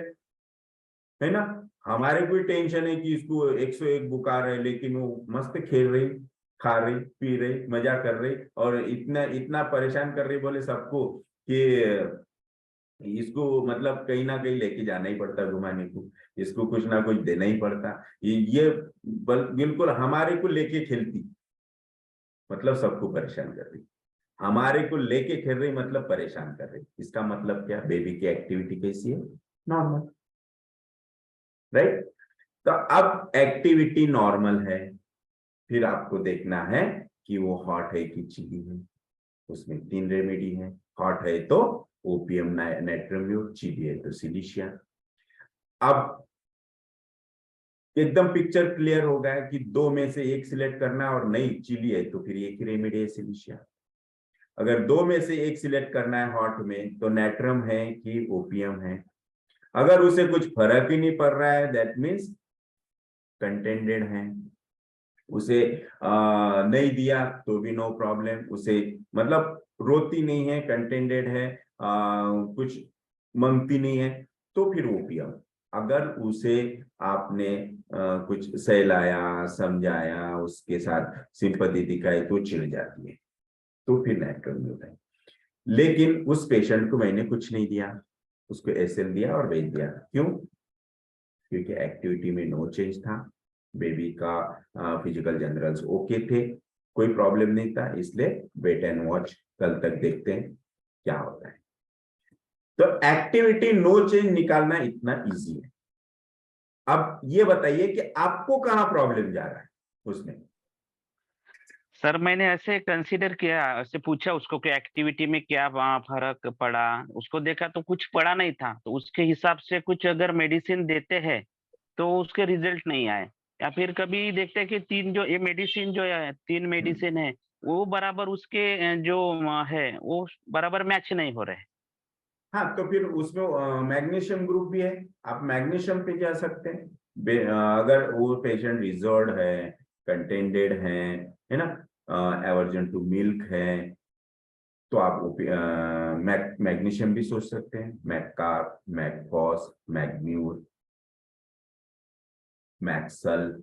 है ना। हमारे कोई टेंशन है कि इसको 101 बुखार है, लेकिन वो मस्त खेल रही, खा रही, पी रही, मजा कर रही, और इतना इतना परेशान कर रही, बोले सबको, कि इसको मतलब कहीं ना कहीं लेके जाना ही पड़ता घुमाने को, इसको कुछ ना कुछ देना ही पड़ता। ये बिल्कुल हमारे को लेके खेलती, मतलब सबको परेशान कर रही। हमारे को लेके खेल रही मतलब परेशान कर रही। इसका मतलब क्या? बेबी की एक्टिविटी कैसी है? Normal, right? तो अब एक्टिविटी नॉर्मल है, फिर आपको देखना है कि वो हॉट है कि चिली है। उसमें 3 रेमेडी है। हॉट है तो ओपियम नाइट्रोम्यूट, चिली है तो सिलिशिया। अब एकदम पिक्चर क्लियर हो गया कि 2 में से एक सिलेक्ट करना है, और नहीं चिली है तो फिर एक ही रेमेडी है, सिलिशिया। अगर 2 में से एक सिलेक्ट करना है हॉट में, तो नाइट्रम है कि ओपियम है। अगर उसे कुछ फर्क ही नहीं पड़ रहा है, दैट मीन्स कंटेंडेड है। उसे नहीं दिया तो भी नो प्रॉब्लम, उसे मतलब रोती नहीं है, कंटेंडेड है, कुछ मांगती नहीं है, तो फिर ओपियम। अगर उसे आपने कुछ सहलाया, समझाया, उसके साथ सिंपैथी दिखाई तो चिढ़ जाती है, तो फिर नाइट्रोल म्यूट है। लेकिन उस पेशेंट को मैंने कुछ नहीं दिया, उसको एसएल दिया और भेज दिया। क्यों? क्योंकि एक्टिविटी में नो चेंज था, बेबी का फिजिकल जनरल्स ओके थे, कोई प्रॉब्लम नहीं था, इसलिए वेट एंड वॉच, कल तक देखते हैं क्या होता है। तो एक्टिविटी नो चेंज निकालना इतना इजी है। अब ये बताइए कि आपको कहाँ प्रॉब्लम जा रहा है उसमें। सर मैंने ऐसे कंसीडर किया, ऐसे पूछा उसको कि एक्टिविटी में क्या फर्क पड़ा, उसको देखा तो कुछ पड़ा नहीं था, तो उसके हिसाब से कुछ अगर मेडिसिन देते हैं तो उसके रिजल्ट नहीं आए, या फिर कभी देखते हैं कि ये मेडिसिन जो है 3 मेडिसिन है वो बराबर उसके जो है वो बराबर मैच नहीं हो रहे। हाँ, तो फिर उसमें मैग्नीशियम ग्रुप भी है, आप मैग्नीशियम पे जा सकते हैं। अगर वो पेशेंट रिजर्व्ड है, कंटेंडेड है ना, एवर्जन टू मिल्क है, तो आप मैग्नीशियम भी सोच सकते हैं। मैककार्ब, मैकफॉस, मैग्न्यूर, मैक्सल।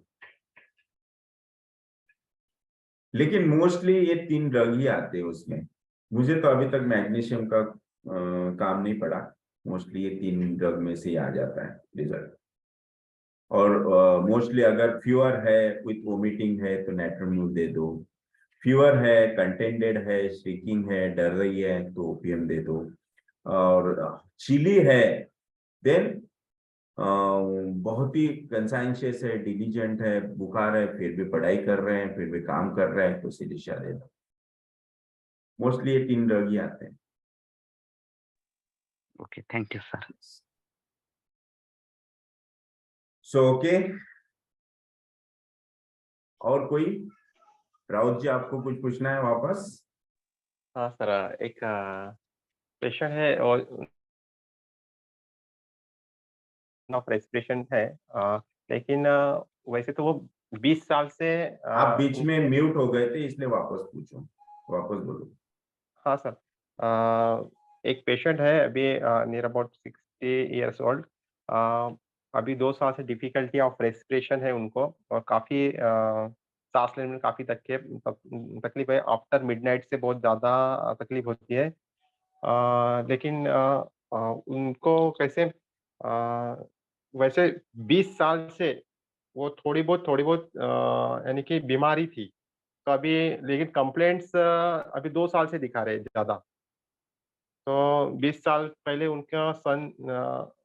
लेकिन मोस्टली ये 3 ड्रग ही आते हैं उसमें। मुझे तो अभी तक मैग्नीशियम का काम नहीं पड़ा, मोस्टली ये 3 ड्रग में से ही आ जाता है रिजल्ट। और मोस्टली अगर फीवर है विथ वोमिटिंग है तो नाइट्रोम्यूर दे दो, फीवर है, कंटेंडेड है, स्ट्रीकिंग है, डर रही है तो ओपीएम दे दो, और चिली है देन बहुत ही कंसाइंशियस है, डिलीजेंट है, बुखार है, फिर भी पढ़ाई कर रहे हैं, फिर भी काम कर रहे हैं, तो सिलिशिया दे दो। मोस्टली ये 3 ड्रग ही आते हैं। Okay, thank you sir. So okay, और कोई? राउत जी, आपको कुछ पूछना है वापस? हाँ सर, एक पेशेंट है और ऑफ रेस्पिरेशन है, लेकिन वैसे तो वो 20 साल से आप बीच में म्यूट हो गए थे, इसलिए वापस पूछो, वापस बोलो। हाँ सर, एक पेशेंट है अभी नियर अबाउट 60 इयर्स ओल्ड, अभी 2 साल से डिफिकल्टी ऑफ रेस्पिरेशन है उनको, और काफ़ी सांस लेने में काफ़ी तकलीफ है। आफ्टर मिडनाइट से बहुत ज़्यादा तकलीफ होती है, लेकिन उनको कैसे वैसे 20 साल से वो थोड़ी बहुत यानी कि बीमारी थी, तो अभी लेकिन कंप्लेंट्स अभी 2 साल से दिखा रहे हैं ज़्यादा। तो 20 साल पहिले उनका सन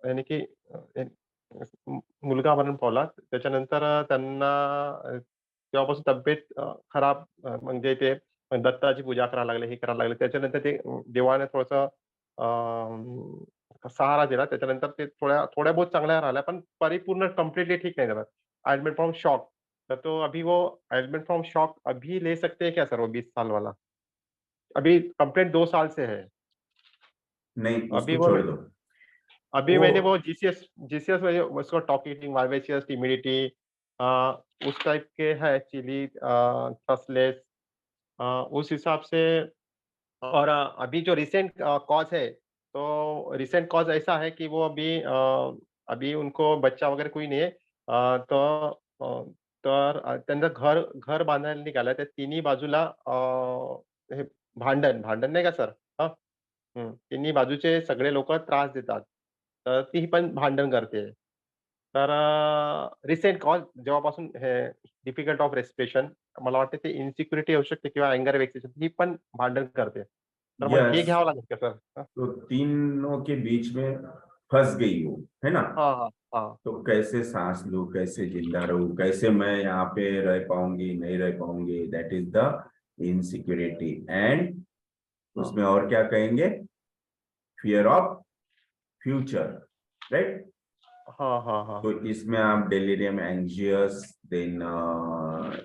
यानी की मुलगा मरण पावला. त्याच्यानंतर त्यांना तेव्हापासून तब्येत खराब, म्हणजे ते दत्ताची पूजा करायला लागले, हे करायला लागले. त्याच्यानंतर ते देवाने थोडंसं सहारा दिला. त्याच्यानंतर ते थोड्या बहुत चांगल्या राहिल्या, पण परिपूर्ण कंप्लीटली ठीक नहीं झालं. Admit from shock. तो अभी वो एडमिट फ्रॉम शॉक अभी ले सकते हैं क्या सर वो 20 साल वाला? अभी कंप्लेंट 2 साल से है. नहीं, अभी उसको वो छोड़ दो। अभी वो मैंने वो जीसीएस में उसको टॉकिंग वाइवेशियस टिमिडिटी उस टाइप के है एक्चुअली, थ्रसलेस उस हिसाब से। और अभी जो रिसेंट कॉज है, तो रिसेंट कॉज ऐसा है कि वो अभी उनको बच्चा वगैरह कोई नहीं है, तर त्यांचं घर बांधायला निघालं, त्या तिन्ही बाजूला हे भांडण नाही का सर? हां. तिन्ही बाजूचे सगळे लोकं त्रास देतात. तर ती पण भांडण करते. तर रिसेंट कॉज जेव्हापासून हे डिफिकल्ट ऑफ रेस्पिरेशन, मला वाटतं ते इन्सिक्युरिटी येऊ शकते किंवा अँगर वेक्सेशन ही पण भांडण करते. तर मग हे यस, घ्यावं लागेल का सर? तो तीनों के बीच में फंस गई वो, है ना? हाँ, हाँ, हाँ. तो कैसे सांस लूं, कैसे जिंदा रहूं, कैसे मैं यहाँ पे रह पाऊंगी, नहीं रह पाऊंगी, that is the insecurity. And उसमें और क्या कहेंगे? Fear of future, right? हाँ, हाँ, हाँ. तो इसमें आप delirium anxious, then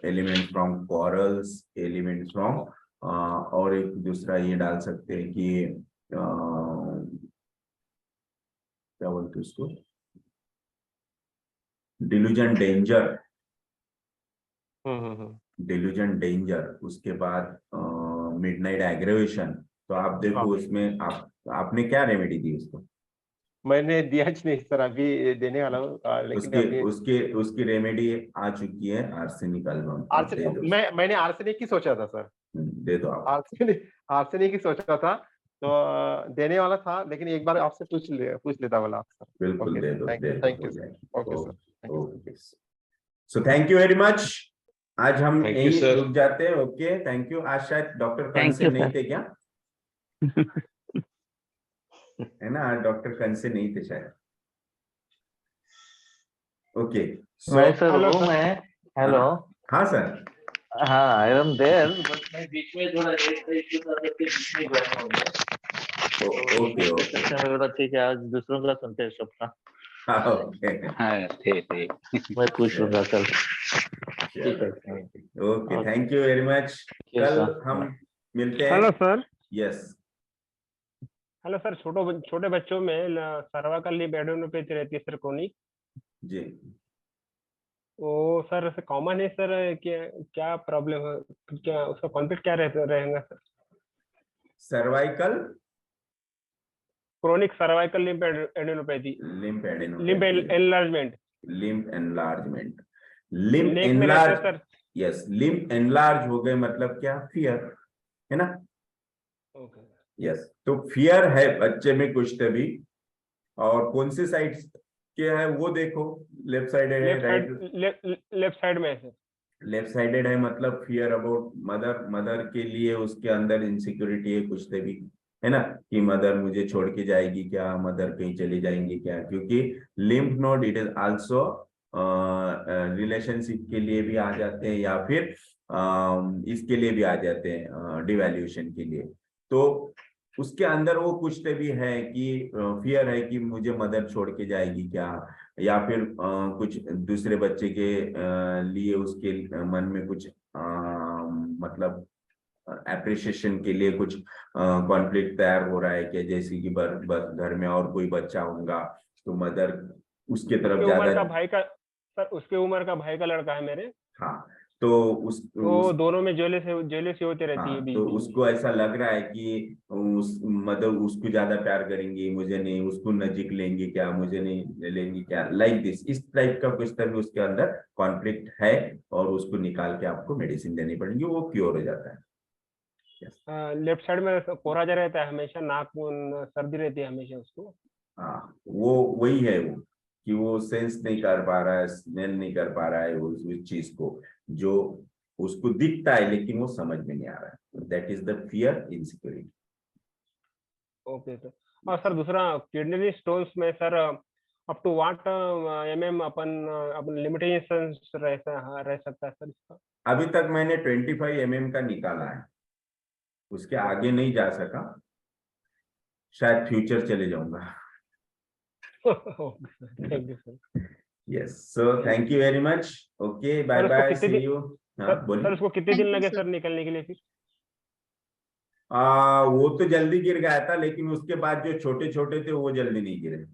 element from quarrels, element from और एक दूसरा ये डाल सकते हैं कि क्या बोलते उसको, डिल्यूजन डेंजर, डिल्यूजन डेंजर। उसके बाद मिडनाइट एग्रेवेशन। तो आप देखो हाँ. उसमें आपने क्या रेमेडी दी उसको? मैंने दिया ज नहीं सर, अभी देने वाला हूँ, लेकिन उसके अभी उसके उसकी रेमेडी आ चुकी है, आर्सेनिक एल्बम, आप दे दो। मैंने आर्सेनिक की सोचा था सर. दे दो आप। आपसे नहीं कि सोचा था, तो देने वाला था, लेकिन एक बार आपसे पूछ लेता बोला सर। बिल्कुल दे दो, दे दो, थैंक हो यू जाएगा। Okay sir. Okay, so thank you very much. आज हम Thank you, यही sir. रुक जाते हैं। Okay, thank you. आज शायद डॉक्टर कन Thank से you, नहीं sir. थे क्या? है ना, आज डॉक्टर कन से नहीं थे शायद। ओके, मैं सो सर रूम है। हेलो। हाँ सर। हाँ, आई एम देयर, बट मैं बीच में थोड़ा रेस्ट इश्यू था, तो बीच में ज्वाइन हो गया। ओके ओके, सेक्शन में बोला ठीक है, आज दूसरों का सुनते हैं सबका। ओके, हाँ ठीक मैं पूछ लूंगा कल। ठीक है। Okay, thank you very much. कल हम मिलते हैं। Hello sir. Yes, hello sir, छोटे बच्चों में सर्वाइकल लिप एडेनोपैथी रहती है सर, क्रोनिक। जी। वो सर कॉमन है सर, क्या प्रॉब्लम है, क्या उसका कॉन्फ्लिक्ट क्या रहेगा sir? Cervical chronic cervical lymphadenopathy, lymph lymph enlargement, lymph enlargement, lymph neck में रहता है enlarge. Sir. Yes, lymph enlarge हो गए मतलब क्या? फियर, है ना? ओके। यस, तो फियर है बच्चे में कुछ तभी। और कौन से साइड के है वो देखो, लेफ्ट साइड है, राइट? लेफ्ट साइड में है सर। लेफ्ट साइडेड है मतलब फियर अबाउट मदर, मदर के लिए उसके अंदर इनसिक्योरिटी है कुछ तभी, है ना, कि मदर मुझे छोड़ के जाएगी क्या, मदर कहीं चली जाएंगी क्या, क्योंकि lymph node it is also relationship के लिए भी आ जाते हैं, या फिर इसके लिए भी आ जाते हैं, डिवैल्यूएशन के लिए। तो उसके अंदर वो कुछ तभी है कि फियर है कि मुझे मदर छोड़ के जाएगी क्या, या फिर कुछ दूसरे बच्चे के लिए उसके मन में कुछ मतलब अप्रिसिएशन के लिए कुछ कॉन्फ्लिक्ट तैयार हो रहा है क्या, जैसे कि घर में और कोई बच्चा होगा तो मदर उसके तरफ ज्यादा। उसके उम्र का भाई का लड़का है मेरे। हाँ, तो दोनों में जेलसी होती रहती है हाँ, बीच तो बीच में। उसको ऐसा लग रहा है कि उस मतलब उसको ज्यादा प्यार करेंगी, मुझे नहीं, उसको नजीक लेंगे क्या, मुझे नहीं लेंगे क्या, लाइक दिस, इस टाइप का कुछ तभी उसके अंदर कॉन्फ्लिक्ट है, और उसको निकाल के आपको मेडिसिन देनी पड़ेगी, वो क्योर हो जाता है। लेफ्ट साइड में कोराजा रहता है हमेशा, नाक सर्दी रहती है हमेशा उसको। हाँ, वो वही है, वो कि वो सेंस नहीं कर पा रहा है, स्मेल नहीं कर पा रहा है उस चीज को, जो उसको दिखता है लेकिन वो समझ में नहीं आ रहा है। That is the fear, insecurity. Okay sir. और सर दूसरा, किडनी स्टोन्स में सर अप टू व्हाट अपन लिमिटेशंस रह सकता है सर इसका? अभी तक मैंने 25 mm का निकाला है, उसके आगे नहीं जा सका, शायद फ्यूचर चले जाऊंगा। Thank you sir. Yes, so thank you very much. Okay, bye bye, see you. हाँ सर बोलिए। उसको कितने दिन Thank you, लगे sir. सर निकलने के लिए फिर? वो तो जल्दी गिर गया था, लेकिन उसके बाद जो छोटे छोटे थे वो जल्दी नहीं गिरे।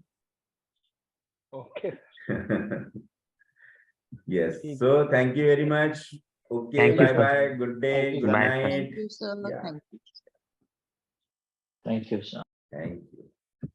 Okay. Yes, so thank you very much. Okay, Thank you, bye sir. Bye, good day, Thank you, good Bye, sir. sir. Night. Thank you, sir. Yeah. Thank you. Thank you sir. Thank you.